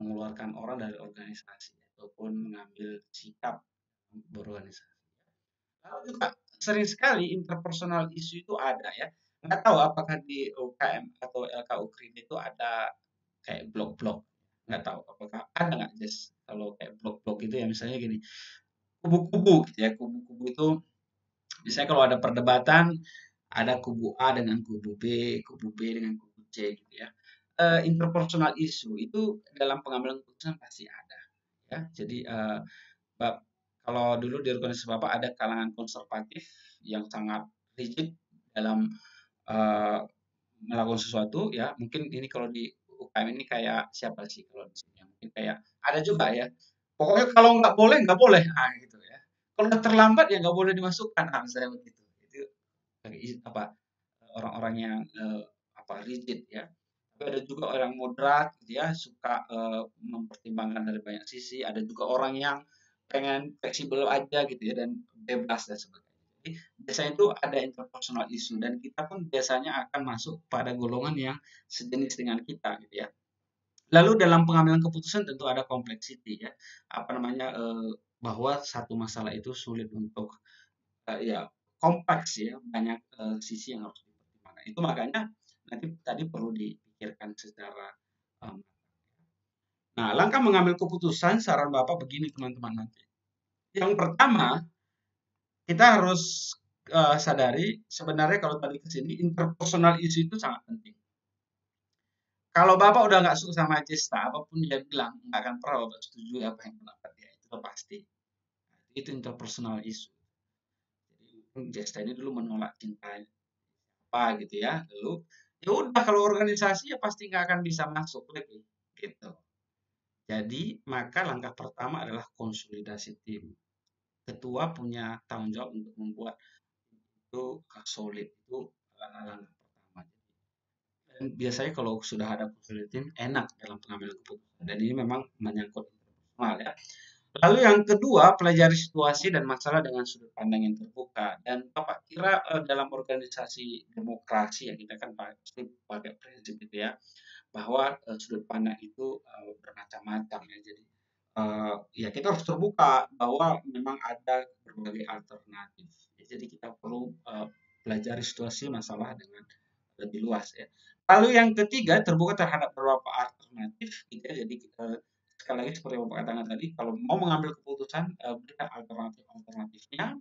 Mengeluarkan orang dari organisasi ataupun mengambil sikap berorganisasi. Lalu juga sering sekali interpersonal issue itu ada ya. Nggak tahu apakah di UKM atau LKU Krin itu ada kayak blok-blok. Nggak tahu apakah ada nggak Jess kalau kayak blok-blok itu ya, misalnya gini, kubu-kubu gitu ya. Kubu-kubu itu misalnya kalau ada perdebatan, ada kubu A dengan kubu B dengan kubu C gitu ya. Interpersonal issue itu dalam pengambilan keputusan pasti ada ya. Jadi kalau dulu di organisasi Bapak ada kalangan konservatif yang sangat rigid dalam melakukan sesuatu ya. Mungkin ini kalau di UKM ini kayak siapa sih kalau di sini? Mungkin kayak ada juga ya. Pokoknya kalau nggak boleh, gitu ya. Kalau udah terlambat ya nggak boleh dimasukkan, saya begitu. Itu orang-orang yang rigid ya. Tapi ada juga orang moderat gitu ya, suka mempertimbangkan dari banyak sisi. Ada juga orang yang pengen fleksibel aja gitu ya dan bebas dan sebagainya. Jadi biasanya itu ada interpersonal issue dan kita pun biasanya akan masuk pada golongan yang sejenis dengan kita gitu ya. Lalu dalam pengambilan keputusan tentu ada complexity ya, bahwa satu masalah itu sulit untuk kompleks ya, banyak sisi yang harus dipertimbangkan. Itu makanya nanti tadi perlu dipikirkan secara Nah, langkah mengambil keputusan saran Bapak begini teman-teman nanti. Yang pertama, kita harus sadari sebenarnya kalau tadi ke sini interpersonal issue itu sangat penting. Kalau Bapak udah nggak suka sama Jesta, apapun dia bilang, nggak akan pernah Bapak setuju apa yang pendapat dia. Itu pasti. Itu interpersonal issue. Jadi Jesta ini dulu menolak cinta apa gitu ya. Lalu ya udah kalau organisasi ya pasti nggak akan bisa masuk lagi gitu. Jadi maka langkah pertama adalah konsolidasi tim. Ketua punya tanggung jawab untuk membuat itu solid, itu langkah pertama. Dan biasanya kalau sudah ada konsolidasi tim enak dalam pengambilan keputusan. Dan ini memang menyangkut internal ya. Lalu yang kedua, pelajari situasi dan masalah dengan sudut pandang yang terbuka. Dan Bapak kira dalam organisasi demokrasi ya kita kan pasti pakai prinsip itu ya, bahwa sudut pandang itu bermacam-macam ya. Jadi ya kita harus terbuka bahwa memang ada berbagai alternatif. Jadi kita perlu pelajari situasi masalah dengan lebih luas ya. Lalu yang ketiga, terbuka terhadap beberapa alternatif gitu ya. Jadi sekali lagi seperti Bapak katakan tadi, kalau mau mengambil keputusan berikan alternatif-alternatifnya.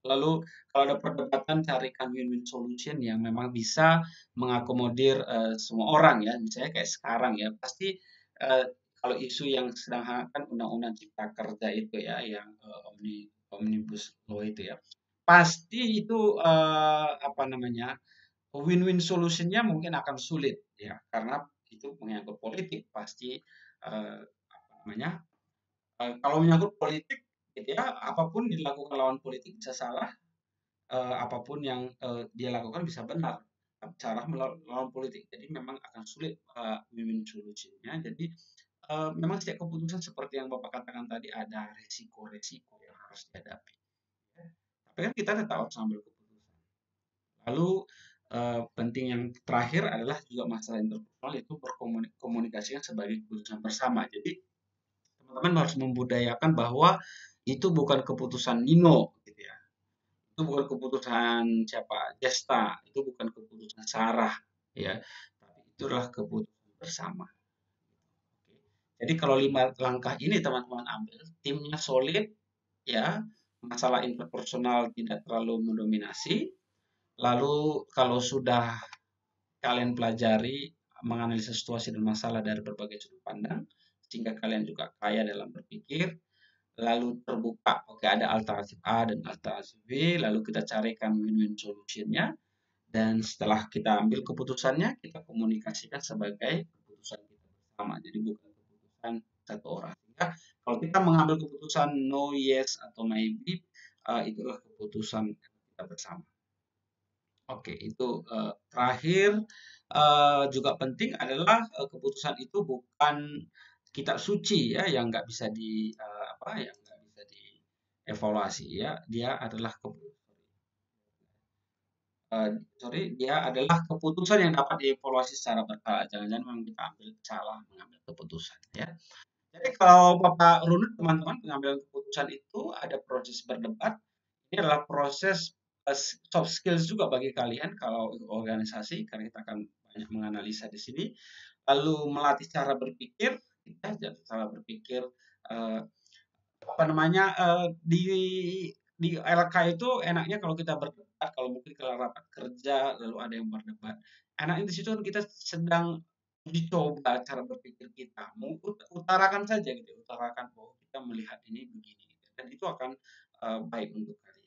Lalu kalau ada perdebatan carikan win-win solution yang memang bisa mengakomodir semua orang ya. Misalnya kayak sekarang ya, pasti kalau isu yang sedang hangat kan undang-undang cipta kerja itu ya, yang omnibus law itu ya. Pasti itu apa namanya, win-win solutionnya mungkin akan sulit ya, karena itu menyangkut politik. Pasti apa namanya, kalau menyangkut politik gitu ya, apapun dilakukan lawan politik bisa salah, apapun yang dia lakukan bisa benar cara melawan politik. Jadi memang akan sulit win-win solutionnya. Jadi memang setiap keputusan seperti yang Bapak katakan tadi ada resiko-resiko yang harus dihadapi. Tapi kan kita tetap harus ambil keputusan. Lalu penting yang terakhir adalah juga masalah interpersonal, itu berkomunikasikan sebagai keputusan bersama. Jadi teman-teman harus membudayakan bahwa itu bukan keputusan Nino gitu ya. Itu bukan keputusan siapa Jesta, itu bukan keputusan Sarah ya, tapi itu adalah keputusan bersama. Jadi kalau 5 langkah ini teman-teman ambil, timnya solid ya, masalah interpersonal tidak terlalu mendominasi. Lalu kalau sudah kalian pelajari menganalisa situasi dan masalah dari berbagai sudut pandang, sehingga kalian juga kaya dalam berpikir, lalu terbuka, oke ada alternatif A dan alternatif B, lalu kita carikan win-win solutionnya, dan setelah kita ambil keputusannya, kita komunikasikan sebagai keputusan kita bersama, jadi bukan keputusan satu orang. Sehingga kalau kita mengambil keputusan no, yes, atau maybe, itulah keputusan kita bersama. Oke, itu terakhir juga penting adalah keputusan itu bukan kitab suci ya, yang nggak bisa yang nggak bisa dievaluasi ya. Dia adalah keputusan yang dapat dievaluasi secara berkala. Jangan-jangan memang kita salah mengambil keputusan ya. Jadi kalau Bapak runut teman-teman, pengambilan keputusan itu ada proses berdebat. Ini adalah proses soft skills juga bagi kalian kalau organisasi, karena kita akan banyak menganalisa di sini. Lalu melatih cara berpikir, cara berpikir di LK itu enaknya kalau kita berdebat, kalau mungkin kalau rapat kerja lalu ada yang berdebat. Enaknya di situ kita sedang dicoba cara berpikir kita, utarakan saja gitu, utarakan bahwa kita melihat ini begini, gitu. Dan itu akan baik untuk kalian.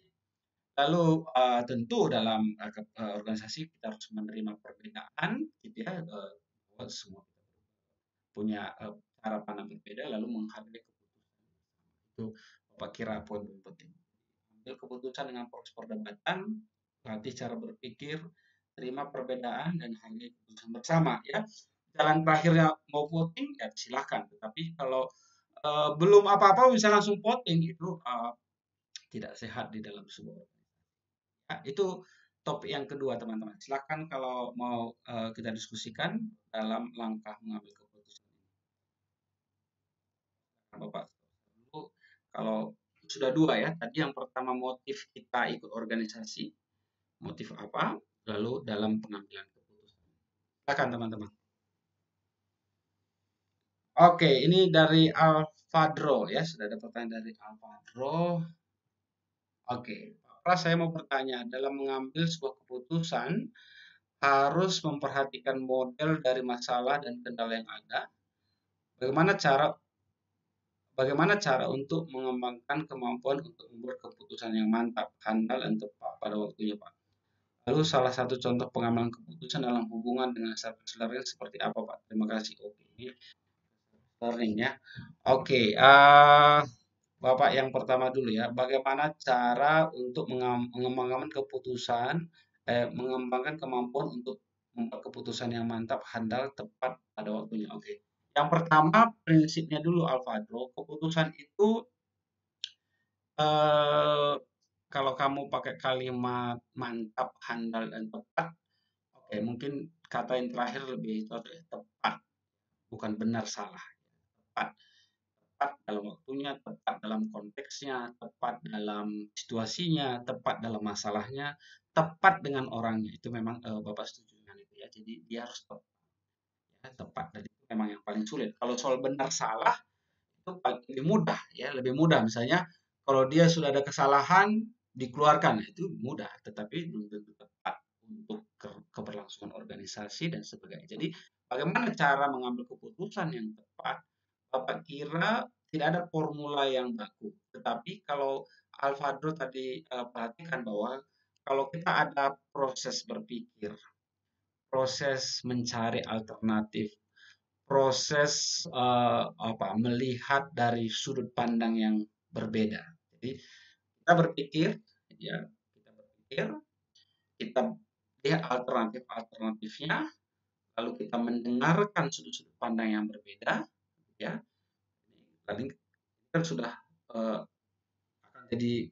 Lalu tentu dalam organisasi kita harus menerima perbedaan, gitu ya, semua punya cara pandang berbeda, lalu menghargai keputusan. Itu Bapak kira poin penting. Ambil keputusan dengan proses perdebatan, latih cara berpikir, terima perbedaan, dan hargai keputusan bersama ya. Jalan terakhirnya mau voting ya silahkan, tetapi kalau belum apa-apa bisa langsung voting, itu tidak sehat di dalam sebuah organisasi. Itu topik yang kedua teman-teman. Silahkan kalau mau kita diskusikan dalam langkah mengambil keputusan. Bapak dulu, kalau sudah dua ya, tadi yang pertama motif kita ikut organisasi, motif apa, lalu dalam pengambilan keputusan. Silakan teman-teman. Oke, ini dari Alfadro ya, sudah ada pertanyaan dari Alfadro. Oke, Pak, saya mau bertanya, dalam mengambil sebuah keputusan harus memperhatikan model dari masalah dan kendala yang ada. Bagaimana cara untuk mengembangkan kemampuan untuk membuat keputusan yang mantap, handal, dan tepat pada waktunya, Pak? Lalu salah satu contoh pengambilan keputusan dalam hubungan dengan service learning seperti apa, Pak? Terima kasih. Oke, ini learning ya. Oke, Bapak yang pertama dulu ya. Bagaimana cara untuk mengembangkan mengembangkan kemampuan untuk membuat keputusan yang mantap, handal, tepat pada waktunya. Oke. Yang pertama prinsipnya dulu Alfadro, keputusan itu kalau kamu pakai kalimat mantap, handal, dan tepat, oke, mungkin kata yang terakhir lebih tepat, bukan benar salah, tepat. tepat dalam waktunya, tepat dalam konteksnya, tepat dalam situasinya, tepat dalam masalahnya, tepat dengan orangnya. Itu memang Bapak setuju dengan itu ya. Jadi dia harus tepat, ya, tepat. Dan itu memang yang paling sulit. Kalau soal benar salah itu lebih mudah ya, lebih mudah. Misalnya kalau dia sudah ada kesalahan dikeluarkan itu mudah, tetapi belum tentu tepat untuk keberlangsungan organisasi dan sebagainya. Jadi bagaimana cara mengambil keputusan yang tepat? Bapak kira tidak ada formula yang baku, tetapi kalau Alvadro tadi perhatikan bahwa kalau kita ada proses berpikir, proses mencari alternatif, proses melihat dari sudut pandang yang berbeda. Jadi kita berpikir, ya kita lihat alternatifnya, lalu kita mendengarkan sudut-sudut pandang yang berbeda, ya. Tadi kan sudah akan jadi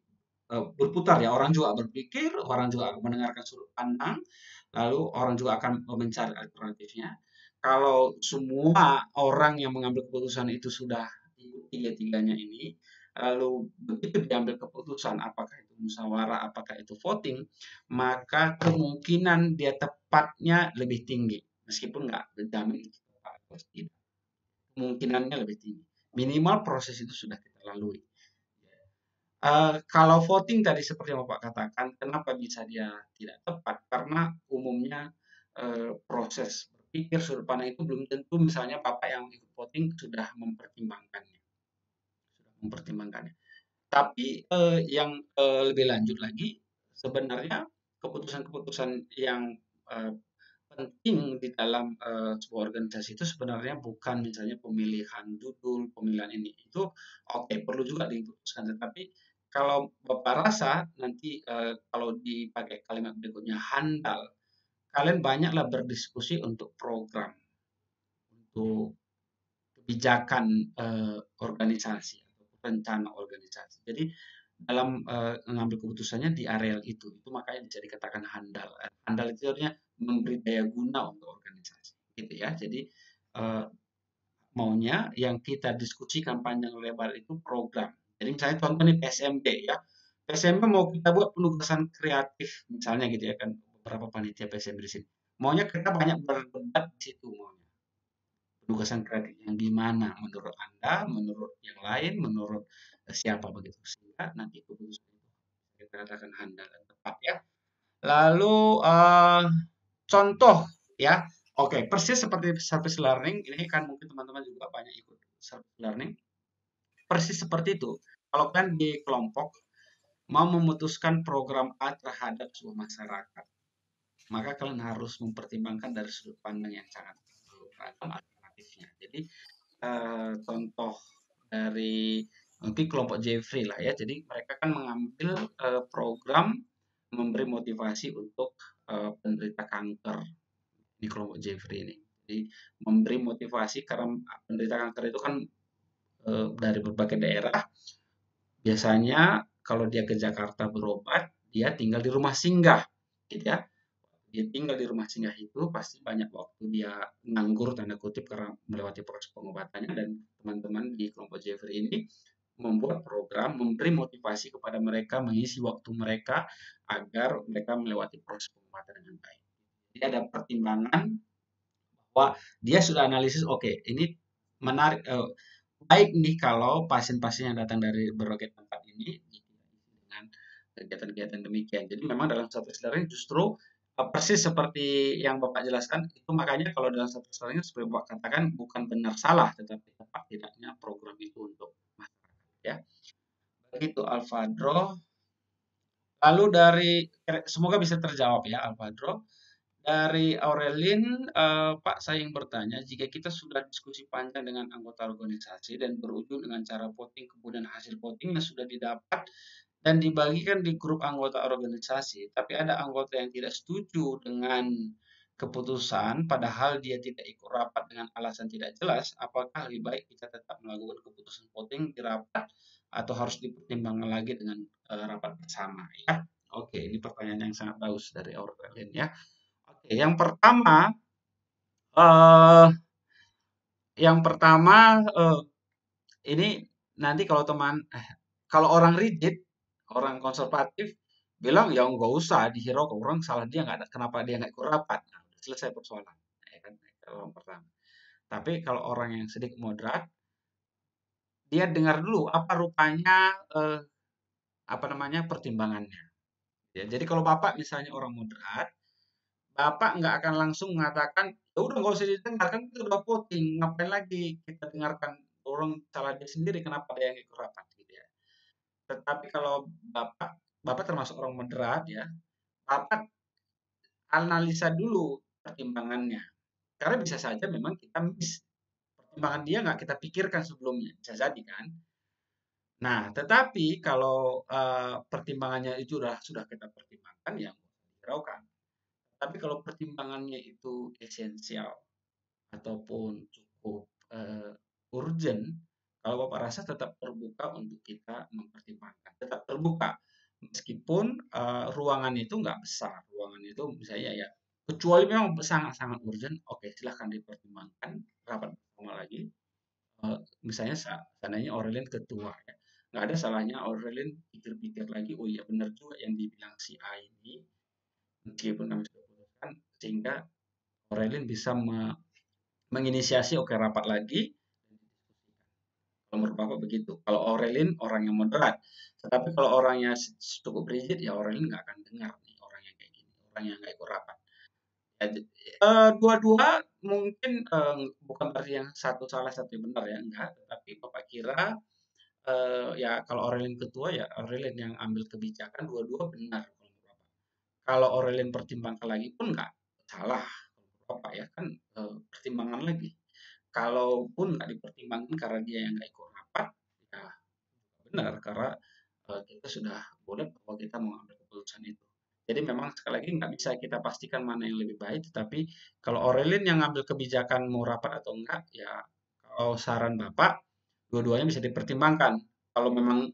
berputar ya. Orang juga berpikir, orang juga mendengarkan sudut pandang, lalu orang juga akan mencari alternatifnya. Kalau semua orang yang mengambil keputusan itu sudah tiga-tiganya ini, lalu begitu diambil keputusan, apakah itu musyawarah, apakah itu voting, maka kemungkinan dia tepatnya lebih tinggi, meskipun nggak menjamin tepat atau tidak. Kemungkinannya lebih tinggi. Minimal proses itu sudah kita lalui. Kalau voting tadi seperti yang Bapak katakan, kenapa bisa dia tidak tepat? Karena umumnya proses berpikir sudut pandang itu belum tentu misalnya Bapak yang ikut voting sudah mempertimbangkannya. Tapi yang lebih lanjut lagi, sebenarnya keputusan-keputusan yang penting di dalam sebuah organisasi itu sebenarnya bukan misalnya pemilihan judul, pemilihan ini. Itu oke, perlu juga diputuskan. Tetapi kalau Bapak rasa nanti kalau dipakai kalimat berikutnya handal, kalian banyaklah berdiskusi untuk program, untuk kebijakan organisasi atau rencana organisasi. Jadi dalam mengambil keputusannya di areal itu makanya bisa dikatakan handal. Handal itu artinya memberi daya guna untuk organisasi, gitu ya. Jadi maunya yang kita diskusikan panjang lebar itu program. Jadi misalnya contoh nih PSMB ya. PSMB mau kita buat penugasan kreatif misalnya gitu ya, kan beberapa panitia PSMB di sini. Maunya kita banyak berdebat di situ maunya. Penugasan kreatif yang gimana menurut Anda, menurut yang lain, menurut siapa begitu, sehingga nanti keputusan itu kita katakan handal dan tepat ya. Lalu contoh ya, oke, persis seperti service learning, ini kan mungkin teman-teman juga banyak ikut service learning, persis seperti itu. Kalau kan di kelompok mau memutuskan program A terhadap sebuah masyarakat, maka kalian harus mempertimbangkan dari sudut pandang yang sangat beragam alternatifnya. Jadi contoh dari mungkin kelompok Jeffrey lah ya. Jadi mereka kan mengambil program memberi motivasi untuk penderita kanker di kelompok Jeffrey ini. Jadi memberi motivasi karena penderita kanker itu kan dari berbagai daerah. Biasanya kalau dia ke Jakarta berobat, dia tinggal di rumah singgah, gitu ya. Dia tinggal di rumah singgah itu pasti banyak waktu dia nganggur tanda kutip karena melewati proses pengobatannya, dan teman-teman di kelompok Jeffrey ini membuat program memberi motivasi kepada mereka mengisi waktu mereka agar mereka melewati proses pengobatan dengan baik. Jadi ada pertimbangan bahwa dia sudah analisis, oke, ini menarik, baik nih kalau pasien-pasien yang datang dari berbagai tempat ini dengan kegiatan-kegiatan demikian. Jadi memang dalam service learning justru persis seperti yang Bapak jelaskan, itu makanya kalau dalam service learning seperti Bapak katakan bukan benar salah, tetapi tepat tidaknya program itu untuk masyarakat ya. Begitu Alvadro. Lalu dari, semoga bisa terjawab ya Alvadro. Dari Aurelin, Pak saya ingin bertanya, jika kita sudah diskusi panjang dengan anggota organisasi dan berujung dengan cara voting, kemudian hasil votingnya sudah didapat dan dibagikan di grup anggota organisasi, tapi ada anggota yang tidak setuju dengan keputusan, padahal dia tidak ikut rapat dengan alasan tidak jelas, apakah lebih baik kita tetap melakukan keputusan voting di rapat atau harus dipertimbangkan lagi dengan rapat bersama ya? Oke, ini pertanyaan yang sangat bagus dari Aurelin ya. Oke, yang pertama ini nanti kalau kalau orang rigid, orang konservatif bilang ya nggak usah dihiraukan, orang salah dia nggak ada, kenapa dia nggak ikut rapat. Nah, udah selesai persoalan. Ya kan? Kalau yang pertama. Tapi kalau orang yang sedikit moderat, dia dengar dulu apa rupanya apa namanya pertimbangannya. Ya, jadi kalau Bapak misalnya orang moderat, Bapak nggak akan langsung mengatakan, ya udah nggak usah didengarkan, itu udah voting, ngapain lagi kita dengarkan orang salah dia sendiri, kenapa dia yang ikut rapat gitu ya. Tetapi kalau Bapak termasuk orang moderat ya, Bapak analisa dulu pertimbangannya. Karena bisa saja memang kita miss pertimbangan dia nggak kita pikirkan sebelumnya, bisa jadi kan. Nah, tetapi kalau pertimbangannya itu sudah kita pertimbangkan, ya hiraukan. Tapi kalau pertimbangannya itu esensial ataupun cukup urgent, kalau Bapak rasa tetap terbuka untuk kita mempertimbangkan, tetap terbuka. Meskipun ruangan itu nggak besar, ruangan itu misalnya ya, kecuali memang sangat-sangat urgent, oke silahkan dipertimbangkan, rapat bersama lagi. Misalnya seandainya Aurelien ketua ya, nggak ada salahnya Aurelien pikir-pikir lagi, oh iya benar juga yang dibilang si A ini, meskipun kami sudah putuskan, sehingga Aurelien bisa menginisiasi oke rapat lagi. Kalau menurut Bapak begitu. Kalau Aurelien orang yang moderat, tetapi kalau orangnya cukup rigid, ya Aurelien nggak akan dengar nih orang yang kayak gini, orang yang nggak ikut rapat. Dua-dua mungkin bukan berarti yang satu salah satu benar ya, enggak. Tetapi Bapak kira ya kalau Aurelien ketua ya Aurelien yang ambil kebijakan, dua-dua benar. Kalau Aurelien pertimbangkan lagi pun nggak salah. Bapak ya kan pertimbangan lagi. Kalaupun nggak dipertimbangkan karena dia yang nggak ikut rapat, ya benar karena kita sudah boleh bahwa kita mau ambil keputusan itu. Jadi memang sekali lagi nggak bisa kita pastikan mana yang lebih baik, tetapi kalau Aurelien yang ngambil kebijakan mau rapat atau enggak, ya kalau saran Bapak, dua-duanya bisa dipertimbangkan. Kalau memang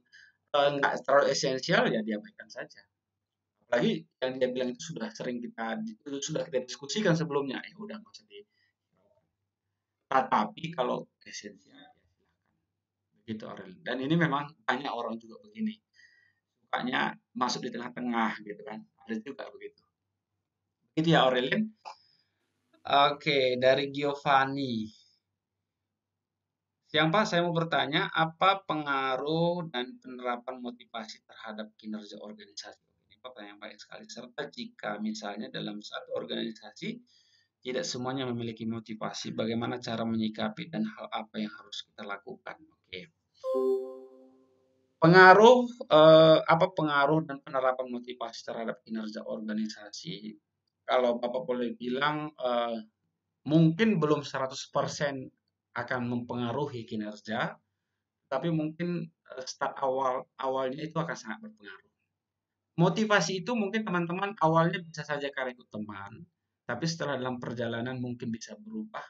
nggak terlalu esensial, ya diabaikan saja. Apalagi yang dia bilang itu sudah kita diskusikan sebelumnya, ya udah nggak usah di. Tetapi kalau esensial, ya silakan. Begitu Aurelien. Dan ini memang banyak orang juga begini. Sukanya masuk di tengah-tengah gitu kan. Ada juga begitu. Itu ya Aurelien. Oke, dari Giovanni. Siang Pak, saya mau bertanya, apa pengaruh dan penerapan motivasi terhadap kinerja organisasi? Ini pertanyaan yang baik sekali. Serta jika misalnya dalam satu organisasi tidak semuanya memiliki motivasi, bagaimana cara menyikapi dan hal apa yang harus kita lakukan? Oke. Apa pengaruh dan penerapan motivasi terhadap kinerja organisasi? Kalau Bapak boleh bilang, mungkin belum 100% akan mempengaruhi kinerja, tapi mungkin start awalnya itu akan sangat berpengaruh. Motivasi itu mungkin teman-teman awalnya bisa saja karena ikut teman, tapi setelah dalam perjalanan mungkin bisa berubah,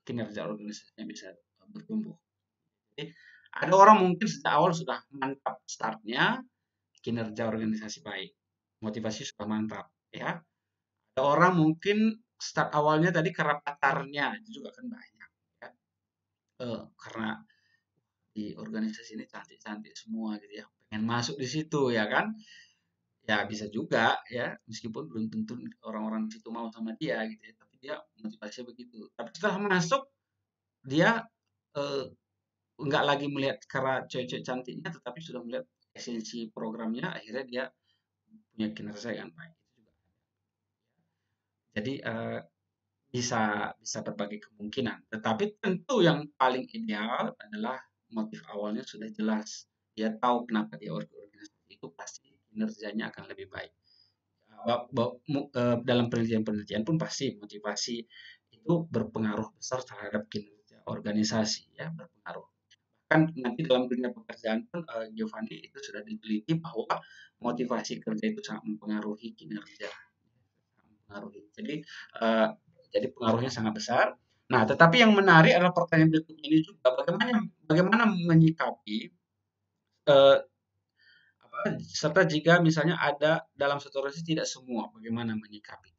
kinerja organisasinya bisa bertumbuh. Jadi, ada orang mungkin sejak awal sudah mantap startnya, kinerja organisasi baik, motivasi sudah mantap, ya. Ada orang mungkin start awalnya tadi karena pacarnya, itu juga kan banyak, ya. Karena di organisasi ini cantik-cantik semua gitu ya, pengen masuk di situ ya kan. Ya bisa juga ya, meskipun belum tentu orang-orang di situ mau sama dia gitu ya, tapi dia motivasinya begitu. Tapi setelah masuk, dia nggak lagi melihat karena cewek-cewek cantiknya, tetapi sudah melihat esensi programnya, akhirnya dia punya kinerja yang baik. Jadi bisa berbagai kemungkinan. Tetapi tentu yang paling ideal adalah motif awalnya sudah jelas. Dia tahu kenapa dia organisasi itu, pasti kinerjanya akan lebih baik. Dalam penelitian-penelitian pun pasti motivasi itu berpengaruh besar terhadap kinerja organisasi, ya berpengaruh. Bahkan nanti dalam dunia pekerjaan pun Giovanni itu sudah diteliti bahwa motivasi kerja itu sangat mempengaruhi kinerja. Jadi pengaruhnya sangat besar. Nah, tetapi yang menarik adalah pertanyaan berikutnya ini juga, bagaimana menyikapi serta jika misalnya ada dalam satu organisasi tidak semua, bagaimana menyikapi.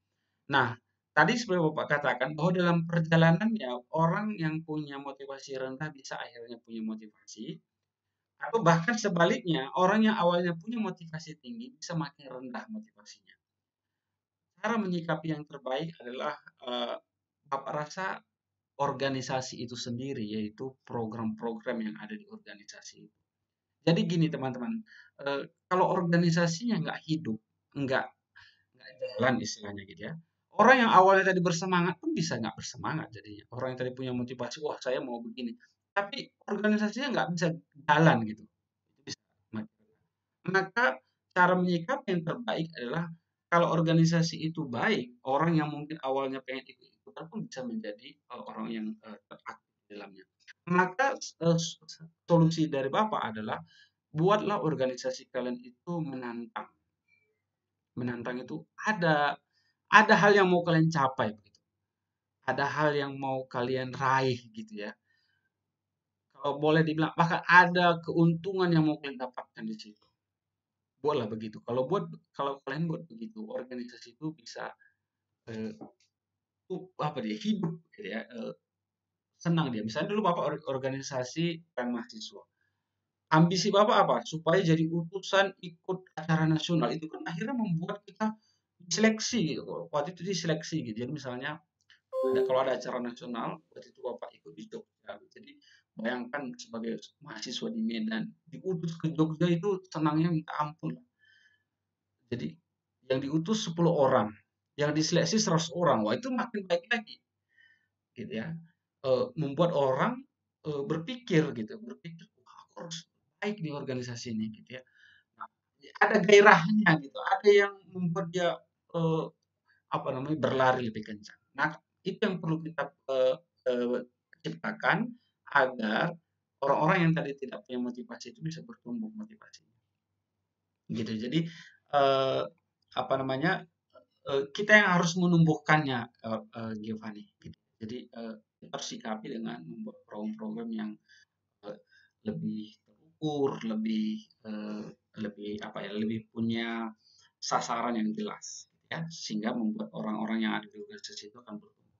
Nah, tadi seperti Bapak katakan bahwa dalam perjalanannya orang yang punya motivasi rendah bisa akhirnya punya motivasi, atau bahkan sebaliknya orang yang awalnya punya motivasi tinggi bisa makin rendah motivasinya. Cara menyikapi yang terbaik adalah Bapak rasa organisasi itu sendiri, yaitu program-program yang ada di organisasi itu. Jadi gini teman-teman, kalau organisasinya nggak hidup, nggak jalan istilahnya gitu ya. Orang yang awalnya tadi bersemangat pun bisa nggak bersemangat jadinya. Orang yang tadi punya motivasi, wah saya mau begini. Tapi organisasinya nggak bisa jalan gitu. Itu bisa mati. Maka cara menyikapi yang terbaik adalah kalau organisasi itu baik, orang yang mungkin awalnya pengen ikut-ikutan pun bisa menjadi orang yang teraktif di dalamnya. Maka solusi dari Bapak adalah buatlah organisasi kalian itu menantang. Menantang itu ada hal yang mau kalian capai begitu. Ada hal yang mau kalian raih gitu ya. Kalau boleh dibilang bahkan ada keuntungan yang mau kalian dapatkan di situ. Buatlah begitu. Kalau kalian buat begitu, organisasi itu bisa hidup gitu ya. Senang dia. Misalnya dulu Bapak organisasi mahasiswa. Ambisi Bapak apa? Supaya jadi utusan ikut acara nasional. Itu kan akhirnya membuat kita diseleksi gitu. Waktu itu diseleksi gitu. Jadi misalnya kalau ada acara nasional, waktu itu Bapak ikut di Jogja. Jadi bayangkan sebagai mahasiswa di Medan, diutus ke Jogja itu senangnya minta ampun. Jadi yang diutus 10 orang, yang diseleksi 100 orang. Wah itu makin baik lagi. Gitu ya. Membuat orang berpikir gitu, wah aku harus baik di organisasi ini gitu ya. Nah, ada gairahnya gitu, ada yang membuat dia berlari lebih kencang. Nah, itu yang perlu kita ciptakan agar orang-orang yang tadi tidak punya motivasi itu bisa bertumbuh motivasinya. Gitu. Jadi kita yang harus menumbuhkannya, Giovanni. Gitu. Jadi kita harus sikapi dengan membuat program-program yang lebih terukur, lebih punya sasaran yang jelas, ya, sehingga membuat orang-orang yang ada di organisasi itu akan bertumbuh.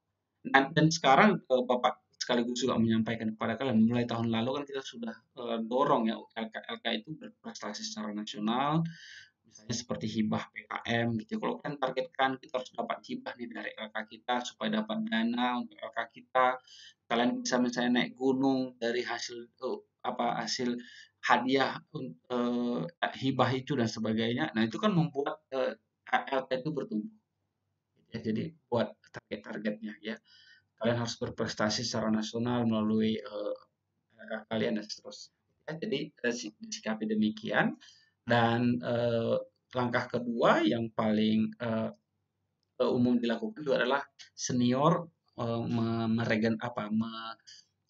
Dan sekarang Bapak sekaligus juga menyampaikan kepada kalian, mulai tahun lalu kan kita sudah dorong ya LK itu berprestasi secara nasional, misalnya seperti hibah PKM gitu. Kalau kan targetkan kita harus dapat hibah nih dari LK kita supaya dapat dana untuk LK kita. Kalian bisa misalnya naik gunung dari hasil hadiah hibah itu dan sebagainya. Nah, itu kan membuat LK itu bertumbuh. Ya, jadi buat target-targetnya ya. Kalian harus berprestasi secara nasional melalui LK kalian dan seterusnya. Ya, jadi disikapi demikian. Dan langkah kedua yang paling umum dilakukan itu adalah senior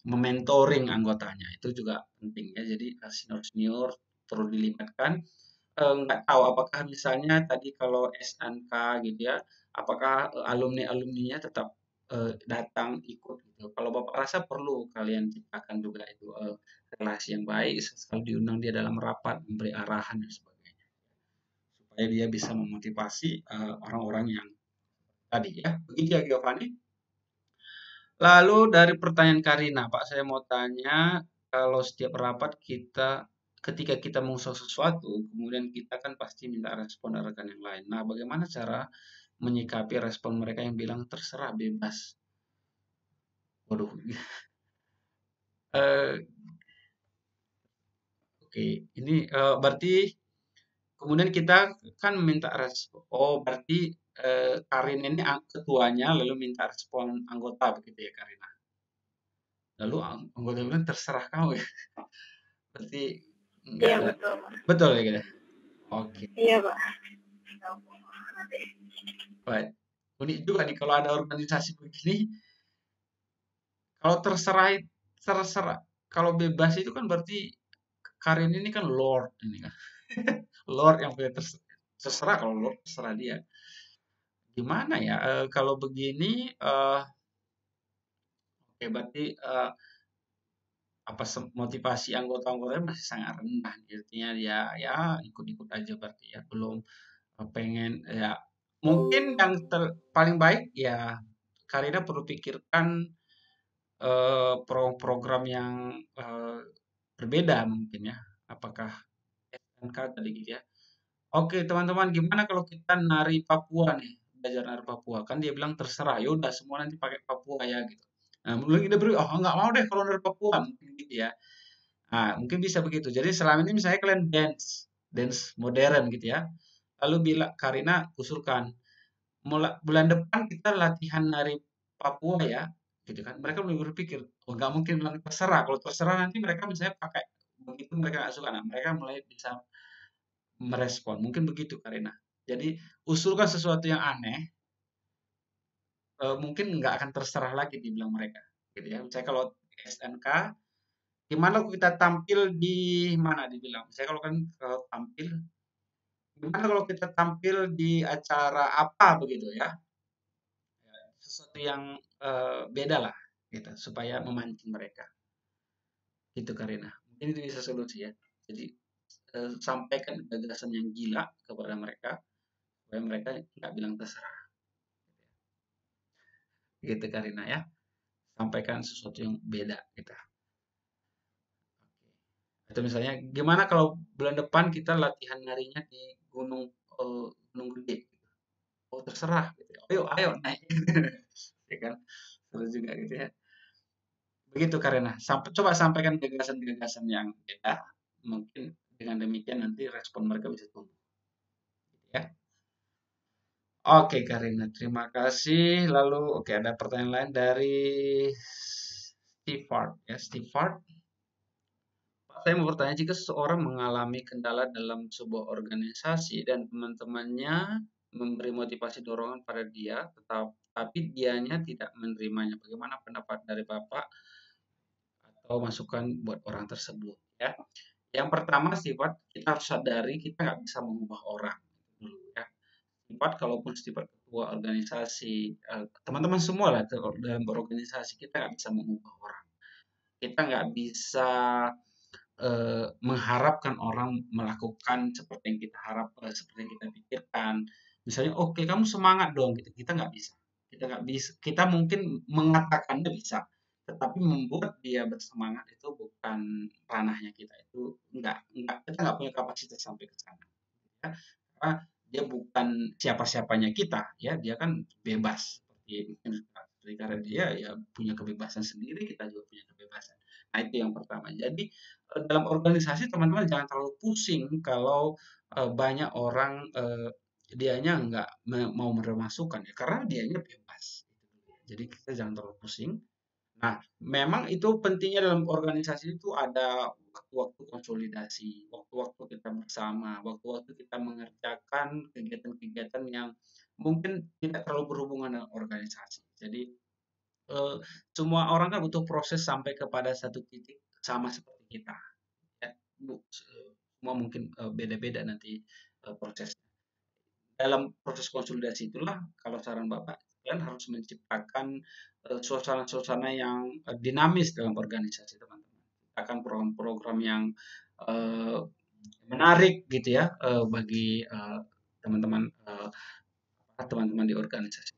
mementoring anggotanya. Itu juga penting ya. Jadi senior perlu dilibatkan. Nggak tahu apakah misalnya tadi kalau SNK gitu ya, apakah alumni-alumninya tetap datang ikut gitu. Kalau Bapak rasa perlu kalian ciptakan juga itu relasi yang baik, sekali diundang dia dalam rapat, memberi arahan dan sebagainya, supaya dia bisa memotivasi orang-orang yang tadi ya. Begitu ya Giovanni. Lalu dari pertanyaan Karina, Pak, saya mau tanya, kalau setiap rapat ketika kita mengusaha sesuatu, kemudian kita kan pasti minta respon dari rekan yang lain. Nah, bagaimana cara menyikapi respon mereka yang bilang terserah bebas? Waduh. Oke, ini berarti kemudian kita kan minta respon. Oh, berarti Karina ini ketuanya lalu minta respon anggota begitu ya Karina. Lalu anggota bilang terserah kamu ya. Berarti enggak Iya, ada. betul. Betul ya gitu. Oke. Iya, Pak. Baik. Unik juga nih kalau ada organisasi begini. Kalau terserah, kalau bebas itu kan berarti Karin ini kan Lord ini kan. Lord yang punya terserah, kalau Lord terserah dia. Gimana ya kalau begini? Oke, berarti motivasi anggota-anggotanya masih sangat rendah. Artinya dia ya ikut-ikut aja berarti ya, belum pengen ya Mungkin yang paling baik ya Karina perlu pikirkan program yang berbeda mungkin ya. Apakah SNK tadi gitu ya. Oke teman-teman, gimana kalau kita nari Papua nih, belajar nari Papua? Kan dia bilang terserah, ya udah semua nanti pakai Papua ya gitu. Nah, mungkin kita beri, oh nggak mau deh kalau nari Papua, mungkin gitu ya. Nah, mungkin bisa begitu. Jadi selama ini misalnya kalian dance modern gitu ya. Lalu bila Karina usulkan, bulan depan kita latihan nari Papua ya, gitu kan. Mereka belum berpikir, oh nggak mungkin bilang terserah. Kalau terserah nanti mereka misalnya pakai begitu mereka nggak suka. Nah, mereka mulai bisa merespon. Mungkin begitu Karina. Jadi usulkan sesuatu yang aneh, mungkin nggak akan terserah lagi dibilang mereka. Gitu ya. Misalnya kalau SNK, gimana kalau kita tampil di mana dibilang? Misalnya kalau tampil, gimana kalau kita tampil di acara apa begitu ya? Sesuatu yang beda lah, gitu, supaya memancing mereka. Gitu Karina. Mungkin itu bisa solusi ya. Jadi sampaikan gagasan yang gila kepada mereka, supaya mereka nggak bilang terserah. Gitu Karina ya. Sampaikan sesuatu yang beda gitu. Atau misalnya gimana kalau bulan depan kita latihan narinya di Gunung Gede gitu. Oh terserah gitu. Ayo naik. Ya kan? Terus juga gitu ya. Begitu Karina. Coba sampaikan gagasan-gagasan yang beda. Mungkin dengan demikian nanti respon mereka bisa tumbuh. Ya. Oke Karina, terima kasih. Lalu oke ada pertanyaan lain dari Steve ya. Steve saya mau bertanya, jika seseorang mengalami kendala dalam sebuah organisasi dan teman-temannya memberi motivasi dorongan pada dia, tapi dianya tidak menerimanya, bagaimana pendapat dari Bapak atau masukan buat orang tersebut? Ya, yang pertama sifat kita harus sadari kita nggak bisa mengubah orang dulu ya. Sifat kalaupun sifat ketua organisasi, teman-teman semua lah dalam berorganisasi kita nggak bisa mengubah orang. Kita nggak bisa mengharapkan orang melakukan seperti yang kita seperti yang kita pikirkan. Misalnya, oke kamu semangat dong, gitu. Kita nggak bisa. Kita mungkin mengatakannya bisa, tetapi membuat dia bersemangat itu bukan ranahnya kita. Itu kita nggak punya kapasitas sampai ke sana. Ya. Karena dia bukan siapa-siapanya kita, ya dia kan bebas. Karena dia ya punya kebebasan sendiri, kita juga punya kebebasan. Nah itu yang pertama. Jadi dalam organisasi teman-teman jangan terlalu pusing kalau banyak orang dianya nggak mau menerima masukan ya karena dianya bebas. Jadi kita jangan terlalu pusing. Nah, memang itu pentingnya dalam organisasi itu ada waktu-waktu konsolidasi, waktu-waktu kita bersama, waktu-waktu kita mengerjakan kegiatan-kegiatan yang mungkin tidak terlalu berhubungan dengan organisasi. Jadi semua orang kan butuh proses sampai kepada satu titik sama seperti kita. Ya, semua mungkin beda-beda nanti prosesnya. Dalam proses konsolidasi itulah, kalau saran Bapak, kalian harus menciptakan suasana-suasana yang dinamis dalam organisasi teman-teman. Akan program-program yang menarik gitu ya bagi teman-teman teman-teman di organisasi.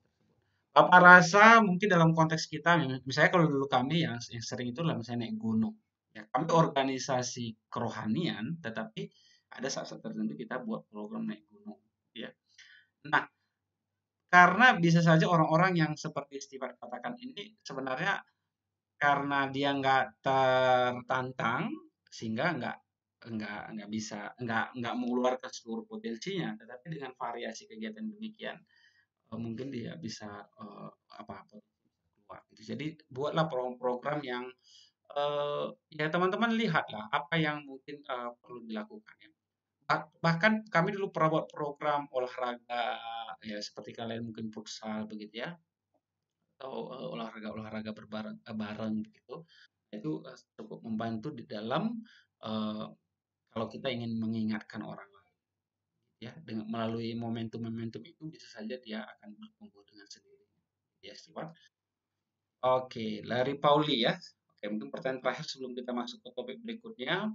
Bapak rasa mungkin dalam konteks kita, misalnya kalau dulu kami yang sering itu lah misalnya naik gunung. Ya, kami organisasi kerohanian, tetapi ada saat-saat tertentu kita buat program naik gunung. Ya. Nah, karena bisa saja orang-orang yang seperti Steve katakan ini sebenarnya karena dia nggak tertantang sehingga nggak bisa nggak mengeluarkan seluruh potensinya, tetapi dengan variasi kegiatan demikian mungkin dia bisa keluar gitu. Jadi buatlah program-program yang ya teman-teman lihatlah apa yang mungkin perlu dilakukan ya. Bahkan kami dulu pernah buat program olahraga ya seperti kalian mungkin futsal begitu ya atau olahraga bareng begitu. Itu cukup membantu di dalam kalau kita ingin mengingatkan orang lain ya dengan melalui momentum-momentum itu bisa saja dia akan bertumbuh dengan sendirinya. Ya, Stewart. Oke, Larry Pauli ya. Oke, mungkin pertanyaan terakhir sebelum kita masuk ke topik berikutnya.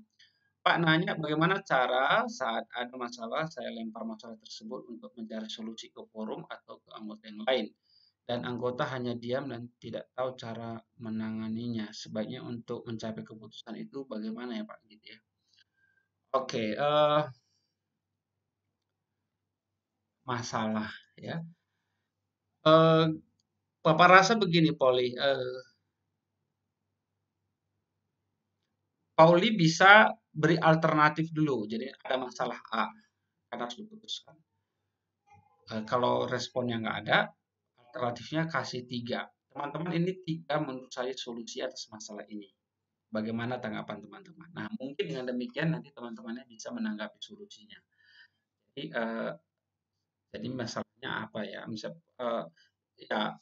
Pak nanya bagaimana cara saat ada masalah saya lempar masalah tersebut untuk mencari solusi ke forum atau ke anggota yang lain. Dan anggota hanya diam dan tidak tahu cara menanganinya. Sebaiknya untuk mencapai keputusan itu bagaimana ya Pak? Gitu ya. Oke, masalah ya. Bapak rasa begini, Pauli. Pauli bisa beri alternatif dulu. Jadi ada masalah A, karena harus diputuskan. Kalau responnya nggak ada, alternatifnya kasih 3. Teman-teman, ini 3 menurut saya solusi atas masalah ini. Bagaimana tanggapan teman-teman? Nah, mungkin dengan demikian nanti teman-temannya bisa menanggapi solusinya. Jadi masalahnya apa ya? Misal, ya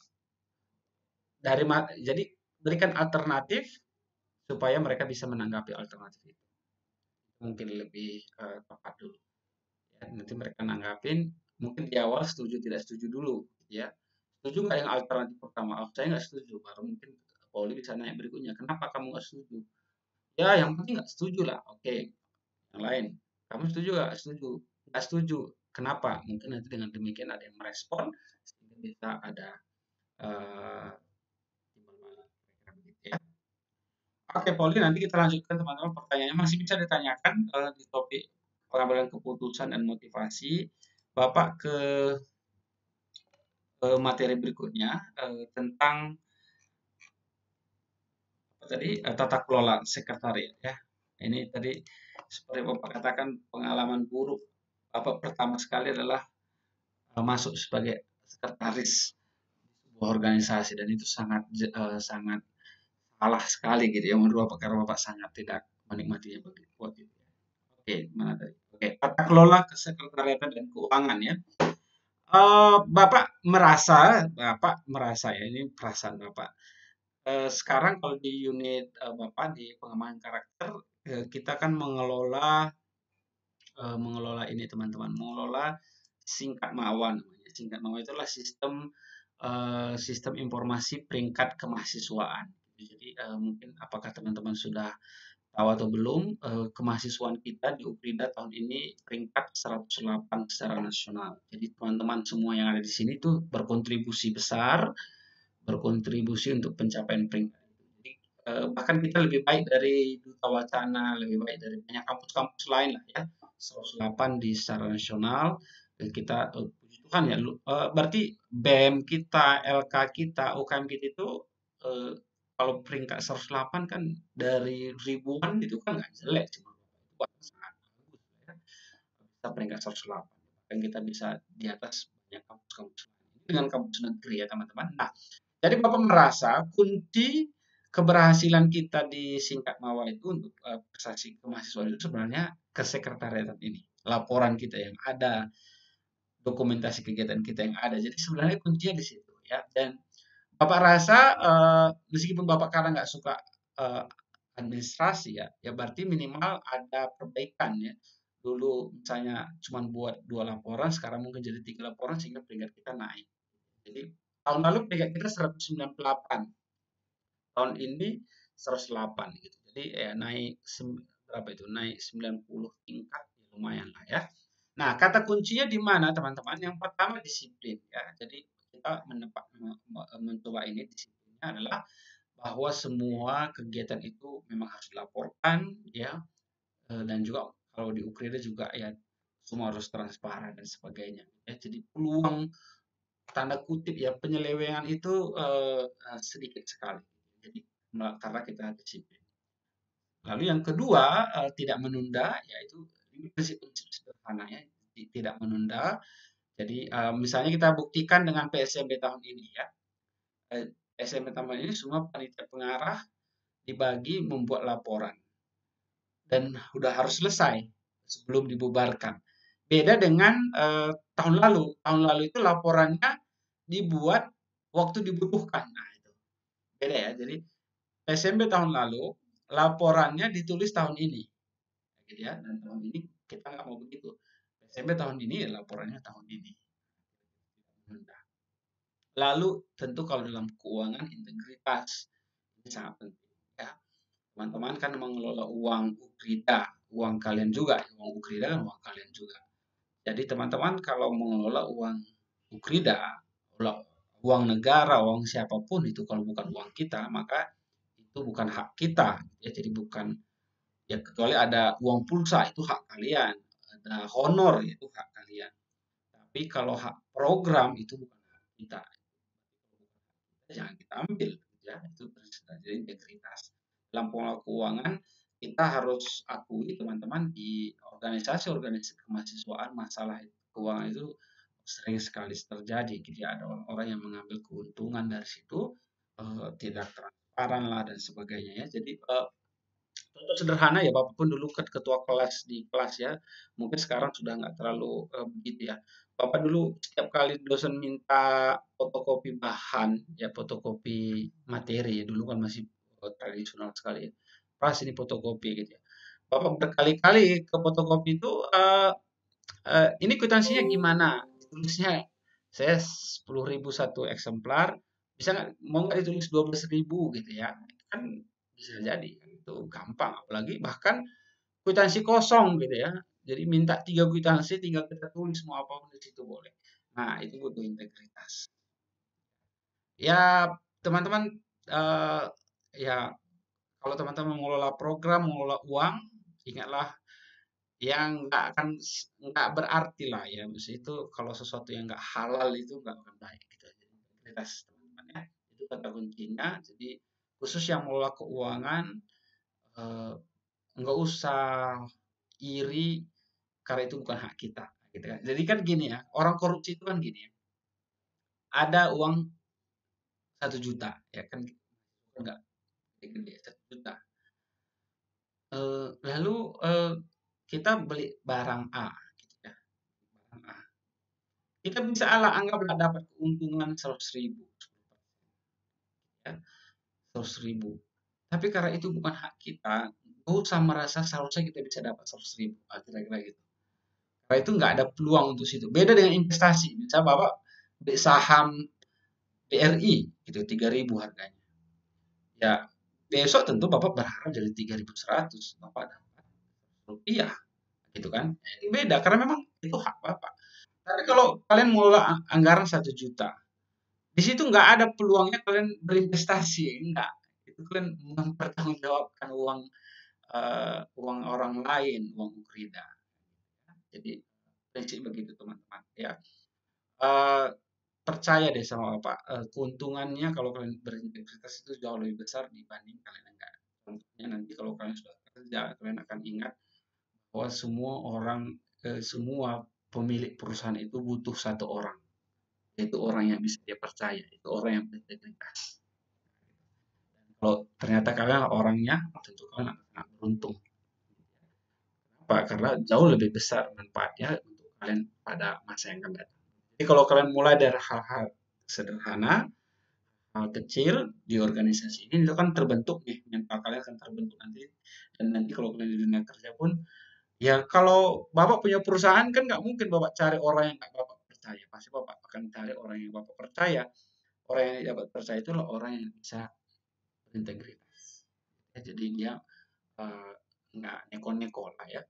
jadi berikan alternatif supaya mereka bisa menanggapi alternatif itu. Mungkin lebih tepat dulu. Ya, nanti mereka nanggapin, mungkin di awal setuju tidak setuju dulu, ya. Setuju nggak yang alternatif pertama? Oh, saya nggak setuju. Baru mungkin Pauli bisa nanya berikutnya, kenapa kamu nggak setuju? Ya, yang penting nggak setuju lah. Oke, yang lain, kamu setuju nggak? Setuju. Nggak setuju. Kenapa? Mungkin nanti dengan demikian ada yang merespon, sehingga bisa ada ya. Oke, Pauli, nanti kita lanjutkan teman-teman. Pertanyaannya masih bisa ditanyakan di topik pengambilan keputusan dan motivasi. Bapak ke materi berikutnya tentang tadi tata kelola sekretariat ya. Ini tadi seperti Bapak katakan pengalaman buruk Bapak pertama sekali adalah masuk sebagai sekretaris sebuah organisasi dan itu sangat sangat salah sekali gitu ya menurut Bapak karena Bapak sangat tidak menikmatinya waktu itu. Oke, mana tadi? Oke, tata kelola kesekretariatan dan keuangan ya. Bapak merasa ya ini perasaan Bapak. Sekarang kalau di unit Bapak di pengembangan karakter kita kan mengelola ini teman-teman, mengelola singkat MAWA namanya. Singkat MAWA itulah sistem informasi peringkat kemahasiswaan. Jadi mungkin apakah teman-teman sudah tahu atau belum, kemahasiswaan kita di UPRIDA tahun ini peringkat 108 secara nasional. Jadi teman-teman semua yang ada di sini tuh berkontribusi besar, berkontribusi untuk pencapaian peringkat. Jadi bahkan kita lebih baik dari Duta Wacana, lebih baik dari banyak kampus-kampus lain lah ya. 108 di secara nasional. Kita puji Tuhan ya, berarti BEM kita, LK kita, UKM kita itu kalau peringkat 108 kan dari ribuan itu kan nggak jelek, cuma sangat bagus ya. Kita peringkat 108, dan kita bisa di atas banyak kampus-kampus lain dengan kampus negeri ya teman-teman. Nah, jadi Bapak merasa kunci keberhasilan kita di singkat MAWA itu untuk prestasi kemahasiswaan itu sebenarnya kesekretariatan ini, laporan kita yang ada, dokumentasi kegiatan kita yang ada. Jadi sebenarnya kuncinya di situ ya. Dan Bapak rasa meskipun Bapak kadang nggak suka administrasi ya berarti minimal ada perbaikan ya. Dulu misalnya cuma buat 2 laporan, sekarang mungkin jadi 3 laporan sehingga peringkat kita naik. Jadi tahun lalu peringkat kita 198, tahun ini 108 gitu. Jadi naik berapa itu? Naik 90 tingkat, ya lumayan lah ya. Nah, kata kuncinya di mana teman-teman? Yang pertama disiplin ya. Jadi kita mencoba ini disiplinnya adalah bahwa semua kegiatan itu memang harus dilaporkan ya, dan juga kalau di UKRIDA juga ya semua harus transparan dan sebagainya ya. Jadi peluang tanda kutip ya penyelewengan itu sedikit sekali. Jadi karena kita disiplin. Lalu yang kedua tidak menunda, yaitu ini prinsip-prinsip sederhana ya, tidak menunda. Jadi misalnya kita buktikan dengan PSMB tahun ini ya. PSMB tahun ini semua panitia pengarah dibagi membuat laporan dan udah harus selesai sebelum dibubarkan. Beda dengan tahun lalu. Tahun lalu itu laporannya dibuat waktu dibutuhkan. Nah, itu beda ya. Jadi PSMB tahun lalu laporannya ditulis tahun ini, gitu ya. Dan tahun ini kita nggak mau begitu. PSMB tahun ini laporannya tahun ini. Lalu tentu kalau dalam keuangan integritas ini sangat penting ya. Teman-teman kan mengelola uang UKRIDA, uang kalian juga, uang Ukrida kan uang kalian juga. Jadi teman-teman kalau mengelola uang Ukrida, uang negara, uang siapapun itu kalau bukan uang kita, maka itu bukan hak kita. Ya, jadi bukan, ya kecuali ada uang pulsa itu hak kalian, ada honor itu hak kalian. Tapi kalau hak program itu bukan hak kita, jangan kita ambil, ya itu jadi integritas. Dalam pengelola keuangan kita harus akui teman-teman di organisasi-organisasi kemahasiswaan masalah keuangan itu sering sekali terjadi. Jadi ada orang-orang yang mengambil keuntungan dari situ, tidak transparan lah dan sebagainya ya. Jadi contoh sederhana ya, Bapak pun dulu ketua kelas di kelas ya, mungkin sekarang sudah nggak terlalu begitu ya. Bapak dulu setiap kali dosen minta fotokopi bahan, ya fotokopi materi ya, dulu kan masih tradisional sekali ya. Pas ini fotokopi gitu ya. Bapak berkali-kali ke fotokopi itu, ini kwitansinya gimana? Tulisnya saya 10.000 satu eksemplar, bisa nggak, mau nggak ditulis 12.000 gitu ya? Kan bisa jadi, itu gampang. Apalagi bahkan kwitansi kosong gitu ya. Jadi minta 3 kwitansi, tinggal kita tulis mau apapun di situ boleh. Nah, itu butuh integritas. Ya, teman-teman, ya kalau teman-teman mengelola program, mengelola uang, ingatlah yang nggak berarti lah ya. Maksudnya itu kalau sesuatu yang nggak halal itu nggak akan baik gitu. Jadi integritas teman-teman ya. Itu kata kuncinya. Jadi khusus yang mengelola keuangan, nggak usah iri karena itu bukan hak kita gitu kan. Jadi kan gini ya, orang korupsi itu kan gini ya, ada uang 1 juta ya kan, enggak gede 1 juta. Lalu kita beli barang A gitu ya, barang A. Kita bisa anggaplah dapat keuntungan 100.000 ya, 100.000. Tapi karena itu bukan hak kita, nggak usah merasa seharusnya kita bisa dapat 100.000, kira-kira gitu. Karena itu nggak ada peluang untuk situ. Beda dengan investasi. Misalnya Bapak beli saham BRI gitu 3.000 harganya. Ya, besok tentu Bapak berharap jadi 3.100, Bapak dapat rupiah gitu kan. Itu beda karena memang itu hak Bapak. Tapi kalau kalian mengelola anggaran 1 juta, di situ nggak ada peluangnya kalian berinvestasi, enggak. Itu kalian mempertanggungjawabkan uang orang lain, uang Ukrida. Jadi prinsip begitu teman-teman ya. Percaya deh sama Bapak, keuntungannya kalau kalian berintegritas itu jauh lebih besar dibanding kalian enggak. Contohnya nanti kalau kalian sudah kerja, kalian akan ingat bahwa semua pemilik perusahaan itu butuh satu orang, yaitu orang yang bisa dia percaya, itu orang yang berintegritas. Kalau ternyata kalian orangnya, tentu kalian akan beruntung. Kenapa? Karena jauh lebih besar manfaatnya untuk kalian pada masa yang akan datang. Jadi kalau kalian mulai dari hal-hal sederhana, hal kecil di organisasi ini, itu kan terbentuk nih, mental kalian akan terbentuk nanti. Dan nanti kalau kalian di dunia kerja pun, ya kalau Bapak punya perusahaan kan nggak mungkin Bapak cari orang yang nggak Bapak percaya. Pasti Bapak akan cari orang yang Bapak percaya. Orang yang Bapak percaya itulah orang yang bisa berintegritas. Ya, jadi dia nggak neko-neko lah ya.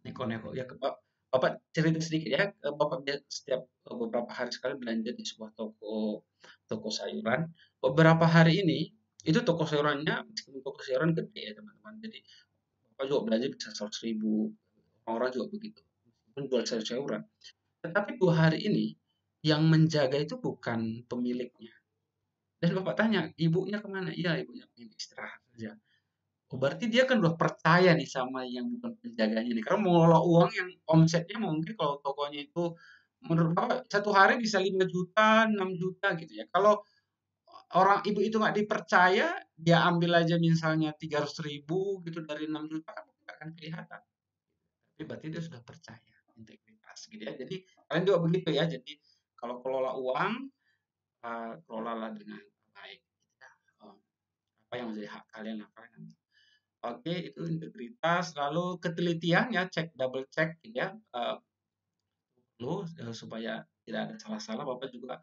Neko-neko ya, Bapak cerita sedikit ya, Bapak setiap beberapa hari sekali belanja di sebuah toko sayuran. Beberapa hari ini itu toko sayurannya, meskipun toko sayuran gede ya teman-teman, jadi Bapak juga belanja bisa 100.000, orang juga begitu, meskipun jual sayuran. Tetapi 2 hari ini yang menjaga itu bukan pemiliknya. Dan Bapak tanya, ibunya kemana? Iya, ibunya ingin istirahat saja. Oh, berarti dia kan udah percaya nih sama yang bukan penjaganya nih. Karena mengelola uang yang omsetnya mungkin kalau tokonya itu menurut Bapak 1 hari bisa 5 juta, 6 juta gitu ya. Kalau orang ibu itu nggak dipercaya, dia ambil aja misalnya 300.000 gitu dari 6 juta kan nggak akan kelihatan. Tapi berarti dia sudah percaya integritas gitu ya. Jadi kalian juga begitu ya. Jadi kalau kelola uang, kelolalah dengan baik. Apa yang menjadi hak kalian lakukan. Oke, itu integritas. Lalu ketelitian ya, double check ya, supaya tidak ada salah-salah. Bapak juga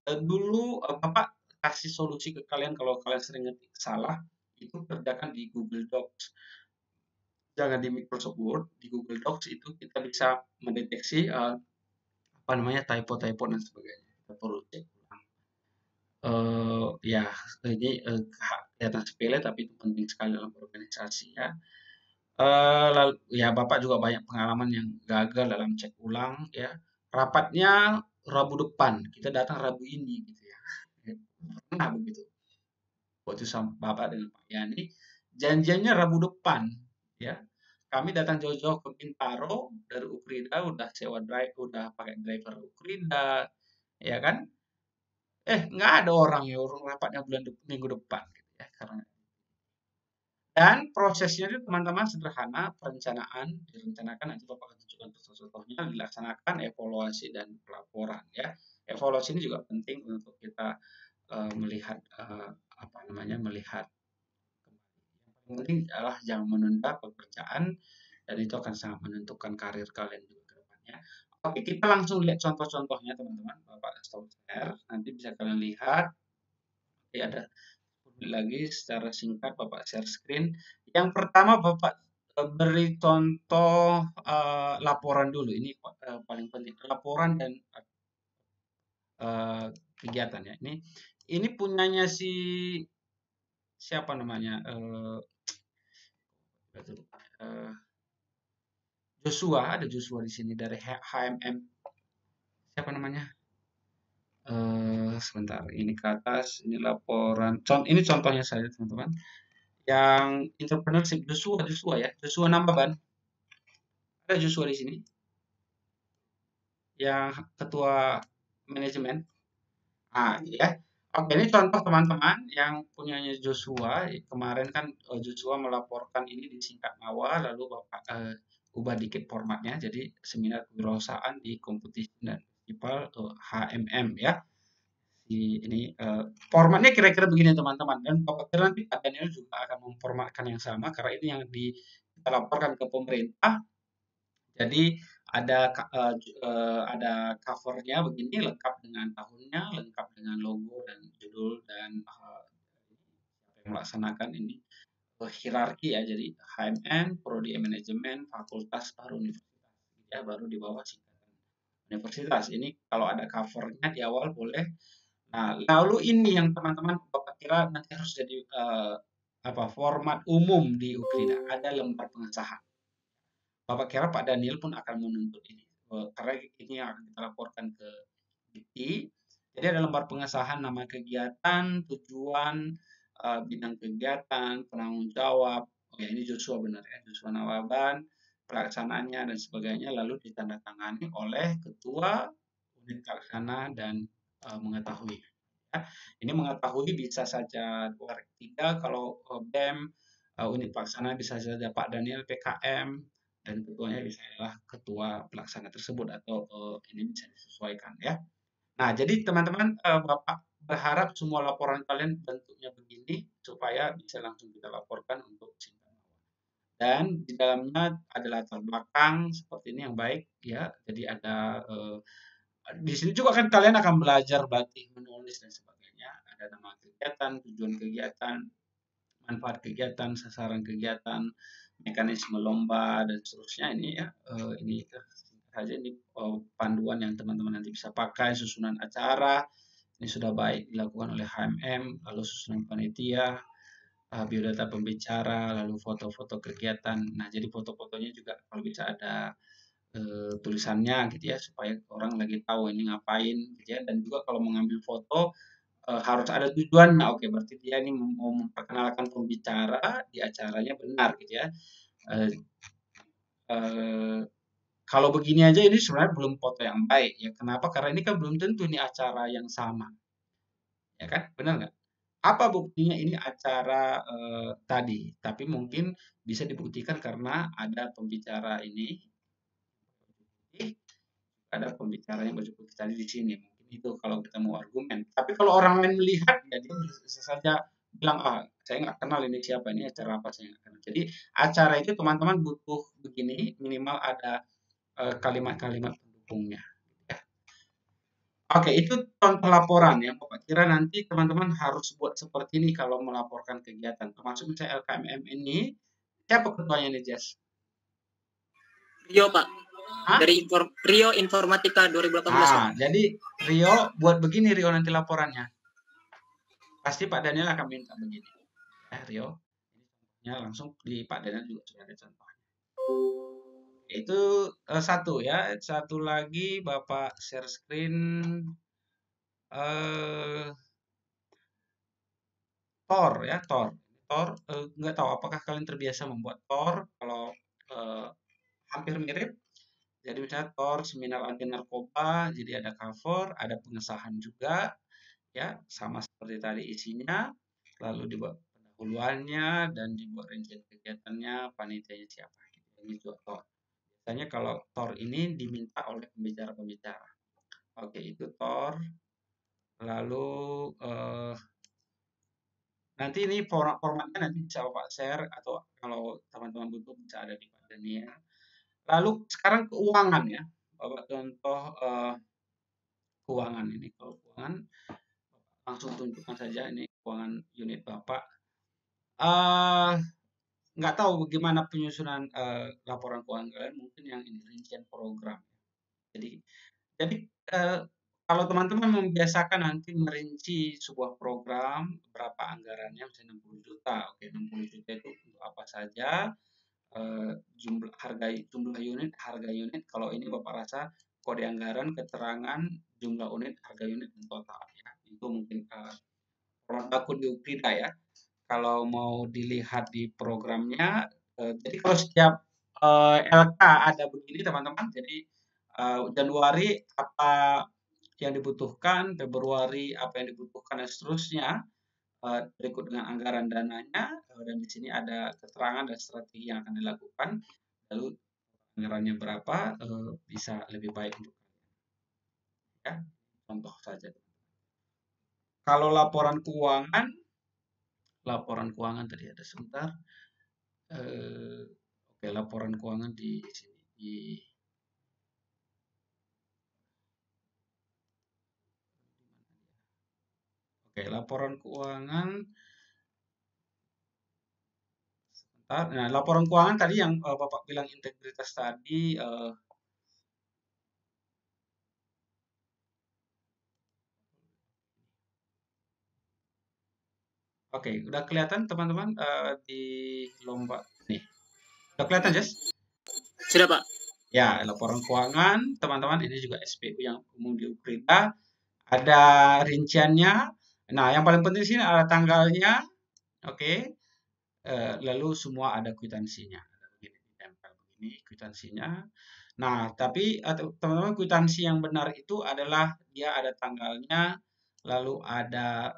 dulu Bapak kasih solusi ke kalian kalau kalian sering ngetik salah, itu kerjakan di Google Docs. jangan di Microsoft Word, di Google Docs itu kita bisa mendeteksi typo-typo dan sebagainya. Kita perlu cek ulang. Ya, ini kelihatan sepele tapi itu penting sekali dalam organisasi ya. Lalu ya Bapak juga banyak pengalaman yang gagal dalam cek ulang ya. Rapatnya Rabu depan, kita datang Rabu ini gitu ya. Pernah begitu. Waktu sama Bapak dengan Pak Yani, janjiannya Rabu depan ya. Kami datang jauh-jauh ke Bintaro dari Ukrida, udah sewa udah pakai driver Ukrida, ya kan? Nggak ada orang ya, orang rapatnya minggu depan gitu ya. Dan prosesnya itu teman-teman sederhana, perencanaan, direncanakan, nanti Bapak akan tunjukkan contoh-contohnya, dilaksanakan, evaluasi, dan pelaporan ya. Evaluasi ini juga penting untuk kita melihat melihat. Yang penting adalah jangan menunda pekerjaan, dan itu akan sangat menentukan karir kalian juga ke depannya. Oke, kita langsung lihat contoh-contohnya teman-teman. Bapak stop share, nanti bisa kalian lihat. Oke, ada lagi secara singkat Bapak share screen. Yang pertama Bapak beri contoh laporan dulu. Ini paling penting, laporan dan kegiatan ya. Ini punyanya siapa namanya? Joshua, ada Joshua di sini dari HMM. Siapa namanya? Sebentar, ini ke atas, ini laporan. Ini contohnya saja teman-teman. Yang entrepreneurship Joshua ya, Joshua Nambaban. Ada Joshua di sini. Yang ketua manajemen. Ya. Oke, ini contoh teman-teman yang punyanya Joshua. Kemarin kan Joshua melaporkan ini di Singkat Nawa, lalu Bapak ubah dikit formatnya, jadi seminar kewirausahaan di kompetisi dan festival HMM ya. Ini formatnya kira-kira begini teman-teman, dan Bapak kira nanti Pak Daniel juga akan memformatkan yang sama karena ini yang kita laporkan ke pemerintah. Jadi ada covernya begini, lengkap dengan tahunnya, lengkap dengan logo dan judul, dan yang melaksanakan ini hierarki ya, jadi HMM, prodi manajemen, fakultas, baru universitas ya, baru di bawah singkatan universitas. Ini kalau ada covernya di awal boleh. Nah, lalu ini yang teman-teman Bapak kira nanti harus jadi format umum di Ukrida, ada lembar pengesahan. Bapak kira Pak Daniel pun akan menuntut ini, karena ini yang akan kita laporkan ke DIPTI. Jadi ada lembar pengesahan, nama kegiatan, tujuan, bidang kegiatan, penanggung jawab. Ya, ini Joshua benar ya, Joshua Nawaban, pelaksanaannya dan sebagainya, lalu ditandatangani oleh ketua unit pelaksana dan mengetahui. Ya. Ini mengetahui bisa saja 2-3, kalau BEM unit pelaksana bisa saja Pak Daniel PKM, dan ketuanya bisa adalah ketua pelaksana tersebut, atau ini bisa disesuaikan ya. Nah, jadi teman-teman, Bapak berharap semua laporan kalian bentuknya begini supaya bisa langsung kita laporkan untuk Singkat Nawa. Dan di dalamnya ada latar belakang seperti ini yang baik ya. Jadi ada di sini juga kan kalian akan belajar batik, menulis dan sebagainya. Ada nama kegiatan, tujuan kegiatan, manfaat kegiatan, sasaran kegiatan, mekanisme lomba dan seterusnya. Ini ya, ini saja ini panduan yang teman-teman nanti bisa pakai, susunan acara. Ini sudah baik dilakukan oleh HMM, lalu susunan panitia, biodata pembicara, lalu foto-foto kegiatan. Nah, jadi foto-fotonya juga kalau bisa ada tulisannya gitu ya, supaya orang lagi tahu ini ngapain gitu ya. Dan juga kalau mengambil foto harus ada tujuan. Nah, oke, berarti dia ini mau memperkenalkan pembicara di acaranya benar gitu ya. Kalau begini aja ini sebenarnya belum foto yang baik ya. Kenapa? Karena ini kan belum tentu ini acara yang sama. Ya kan? Benar nggak? Apa buktinya ini acara tadi? Tapi mungkin bisa dibuktikan karena ada pembicara ini. Ada pembicara yang baju putih tadi di sini. Mungkin itu kalau kita mau argumen. Tapi kalau orang lain melihat, ya dia bisa saja bilang, saya nggak kenal ini siapa, ini acara apa, saya nggak kenal. Jadi acara itu teman-teman butuh begini, minimal ada kalimat-kalimat pendukungnya. Ya. Oke, itu contoh laporan ya. Bapak kira nanti teman-teman harus buat seperti ini kalau melaporkan kegiatan. Termasuk misalnya LKMM ini, siapa ketuanya nih, Jess? Rio Pak. Hah? Dari Rio Informatika 2018 Pak. Jadi Rio buat begini Rio nanti laporannya. Pasti Pak Daniel akan minta begini. Ya Rio. Ya langsung di Pak Daniel juga sudah ada contohnya. Itu satu ya. Satu lagi Bapak share screen Tor ya, Tor. Nggak tahu apakah kalian terbiasa membuat Tor kalau hampir mirip. Jadi misalnya Tor seminar anti narkoba, jadi ada cover, ada pengesahan juga, ya sama seperti tadi isinya, lalu dibuat pendahuluannya dan dibuat rincian kegiatannya, panitianya siapa. Ini juga Tor. Biasanya kalau Tor ini diminta oleh pembicara-pembicara. Oke, itu Tor. Lalu nanti ini formatnya nanti bisa Bapak share atau kalau teman-teman butuh bisa ada di Pak Daniel. Lalu sekarang keuangan ya, Bapak contoh keuangan ini. Kalau keuangan langsung tunjukkan saja ini keuangan unit Bapak. Nggak tahu bagaimana penyusunan laporan keuangan kalian, mungkin yang ini rincian program. Jadi kalau teman-teman membiasakan nanti merinci sebuah program, berapa anggarannya, misalnya 60 juta. Oke, 60 juta itu untuk apa saja, jumlah unit, harga unit. Kalau ini Bapak rasa kode anggaran, keterangan, jumlah unit, harga unit, dan total. Ya. Itu mungkin produk di Ukrida ya. Kalau mau dilihat di programnya, jadi kalau setiap LK ada begini teman-teman, jadi Januari apa yang dibutuhkan, Februari apa yang dibutuhkan dan seterusnya, berikut dengan anggaran dananya, dan di sini ada keterangan dan strategi yang akan dilakukan, lalu anggarannya berapa, bisa lebih baik untuk ya, contoh saja. Kalau laporan keuangan tadi ada sebentar. Oke, laporan keuangan di sini Oke, laporan keuangan. Sebentar. Nah, laporan keuangan tadi yang Bapak bilang integritas tadi. Oke, udah kelihatan teman-teman di lomba nih. Udah kelihatan, Jess? Sudah Pak. Ya, laporan keuangan teman-teman ini juga SPU yang umum di Ukrida. Ada rinciannya. Nah, yang paling penting sini ada tanggalnya. Oke. Lalu semua ada kwitansinya. Ditempel begini kwitansinya. Nah, tapi teman-teman kwitansi yang benar itu adalah dia ada tanggalnya, lalu ada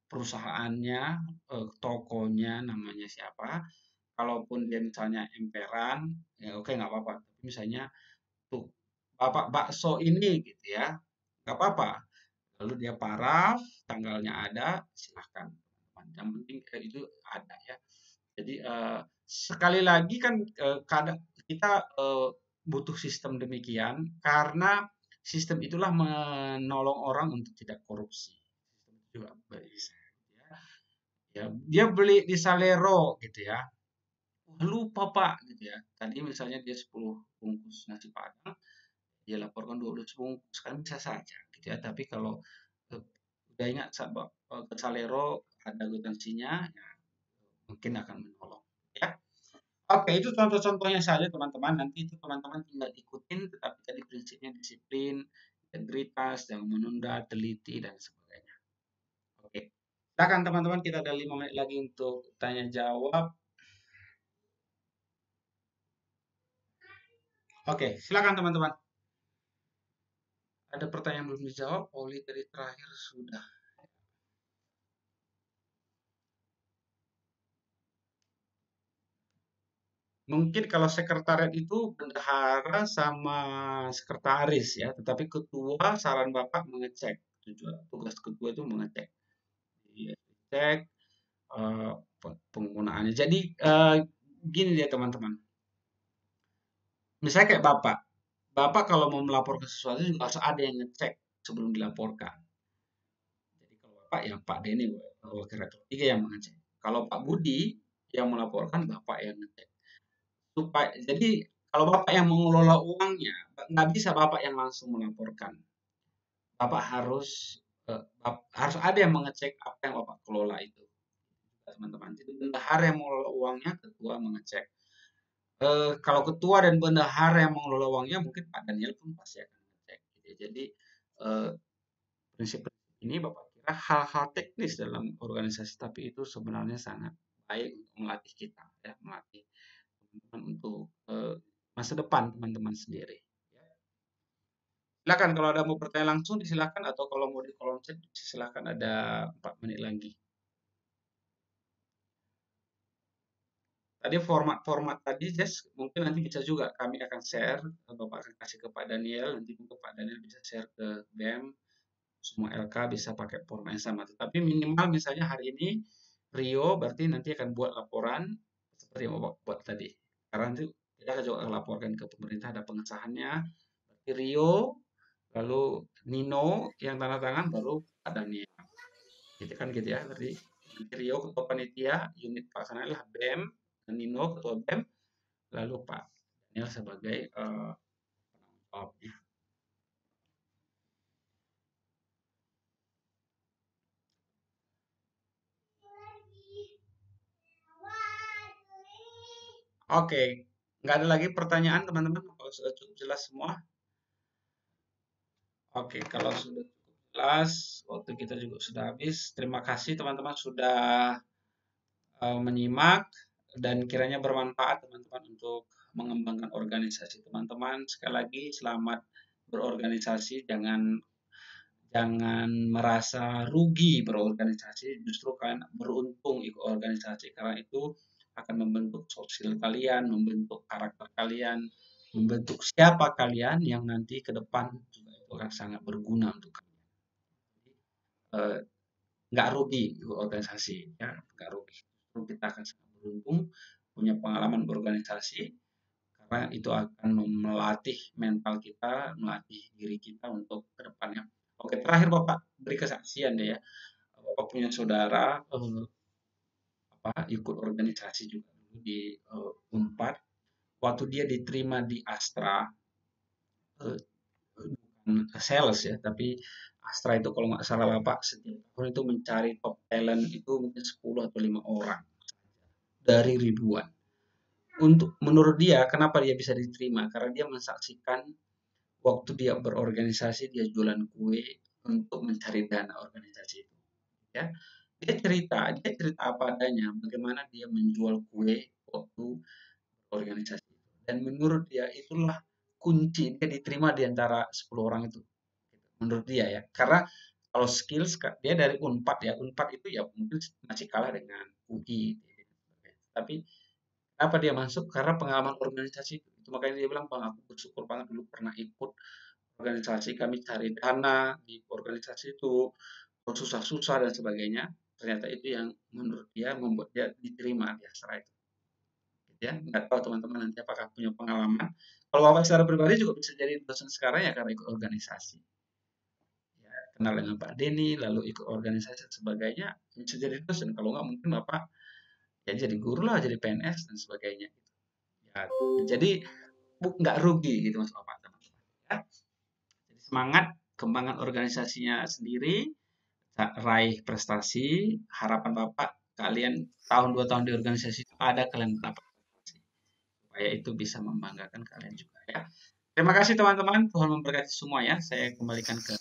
perusahaannya, tokonya, namanya siapa. Kalaupun dia misalnya emperan, ya oke nggak apa-apa. Misalnya tuh Bapak Bakso ini gitu ya, nggak apa-apa. Lalu dia paraf, tanggalnya ada, silahkan. Yang penting itu ada ya. Jadi sekali lagi kan kadang kita butuh sistem demikian karena sistem itulah menolong orang untuk tidak korupsi. Juga bisa. Ya, dia beli di Salero gitu ya. Lupa Pak gitu ya. Tadi misalnya dia 10 bungkus nasi padang, dia laporkan 12 bungkus kan bisa saja gitu ya. Tapi kalau udah ingat ke Salero ada kwitansinya, ya, mungkin akan menolong ya. Oke, itu contoh-contohnya saja teman-teman. Nanti itu teman-teman tinggal ikutin, tetapi tadi prinsipnya disiplin, integritas, jangan menunda, teliti dan sebagainya. Oke, silakan teman-teman, kita ada 5 menit lagi untuk tanya jawab. Oke, silakan teman-teman. Ada pertanyaan belum dijawab, Oli tadi terakhir sudah. Mungkin kalau sekretariat itu bendahara sama sekretaris ya, tetapi ketua saran Bapak mengecek. Tugas ketua itu mengecek. Cek penggunaannya. Jadi gini dia teman-teman. Misalnya kayak Bapak kalau mau melaporkan sesuatu juga harus ada yang ngecek sebelum dilaporkan. Jadi kalau Bapak ya Pak Denny, wakil rektor 3 yang mengecek. Kalau Pak Budi yang melaporkan, Bapak yang ngecek. Jadi kalau Bapak yang mengelola uangnya, nggak bisa Bapak yang langsung melaporkan. Bapak harus harus ada yang mengecek apa yang Bapak kelola itu, teman-teman. Jadi bendahara yang mengelola uangnya, ketua mengecek. Kalau ketua dan bendahara yang mengelola uangnya, mungkin Pak Daniel pun pasti akan mengecek. Gitu. Jadi prinsip-prinsip ini Bapak kira hal-hal teknis dalam organisasi, tapi itu sebenarnya sangat baik untuk melatih kita, ya, melatih teman-teman untuk masa depan teman-teman sendiri. Silakan kalau ada mau bertanya langsung disilakan, atau kalau mau di kolom chat silakan, ada 4 menit lagi. Tadi format tadi Jess, mungkin nanti bisa juga kami akan share, Bapak akan kasih ke Pak Daniel, nanti mungkin Pak Daniel bisa share ke BEM, semua LK bisa pakai format yang sama. Tapi minimal misalnya hari ini Rio berarti nanti akan buat laporan seperti yang Bapak buat tadi. Karena nanti kita juga akan laporkan ke pemerintah, ada pengesahannya. Berarti Rio, lalu Nino yang tanda tangan, baru Pak Daniel. Gitu kan gitu ya. Berarti Rio ketua panitia, unit pelaksana adalah BEM, Nino ketua BEM, lalu Pak Daniel sebagai penanggung jawabnya. Oke, nggak ada lagi pertanyaan teman-teman, kalau sudah cukup jelas semua. Oke, kalau sudah cukup jelas, waktu kita juga sudah habis. Terima kasih teman-teman sudah menyimak, dan kiranya bermanfaat teman-teman untuk mengembangkan organisasi teman-teman. Sekali lagi selamat berorganisasi, jangan merasa rugi berorganisasi, justru kalian beruntung ikut organisasi, karena itu akan membentuk sosial kalian, membentuk karakter kalian, membentuk siapa kalian yang nanti ke depan juga itu akan sangat berguna untuk kalian. Nggak rugi ikut organisasi, ya, nggak rugi. Justru kita akan sangat beruntung punya pengalaman berorganisasi, karena itu akan melatih mental kita, melatih diri kita untuk ke depannya. Oke, terakhir Bapak beri kesaksian deh ya. Bapak punya saudara ikut organisasi juga di Unpad. Waktu dia diterima di Astra, bukan sales ya, tapi Astra itu kalau nggak salah Bapak setiap tahun itu mencari top talent itu mungkin 10 atau 5 orang dari ribuan. Menurut dia, kenapa dia bisa diterima? Karena dia mensaksikan waktu dia berorganisasi, dia jualan kue untuk mencari dana organisasi itu. Ya, dia cerita apa adanya, bagaimana dia menjual kue waktu organisasi itu. Dan menurut dia itulah kunci dia diterima di antara 10 orang itu. Menurut dia ya, karena kalau skills dia dari Unpad ya, Unpad itu ya mungkin masih kalah dengan UI. Tapi apa dia masuk? Karena pengalaman organisasi itu. Makanya dia bilang, Bang, aku bersyukur banget dulu pernah ikut organisasi, kami cari dana di organisasi itu, susah-susah dan sebagainya. Ternyata itu yang menurut dia membuat dia diterima di Astra itu. Ya, nggak tahu teman-teman nanti apakah punya pengalaman. Kalau Bapak secara pribadi juga bisa jadi dosen sekarang ya karena ikut organisasi. Ya, kenal dengan Pak Denny, lalu ikut organisasi dan sebagainya, bisa jadi dosen. Kalau nggak mungkin Bapak ya jadi guru lah, jadi PNS dan sebagainya. Ya, jadi nggak rugi gitu Mas Bapak, teman-teman. Ya. Jadi semangat, kembangkan organisasinya sendiri, raih prestasi. Harapan Bapak kalian tahun 2 tahun di organisasi ada kalian dapat prestasi, supaya itu bisa membanggakan kalian juga ya. Terima kasih teman-teman, Tuhan memberkati semua ya. Saya kembalikan ke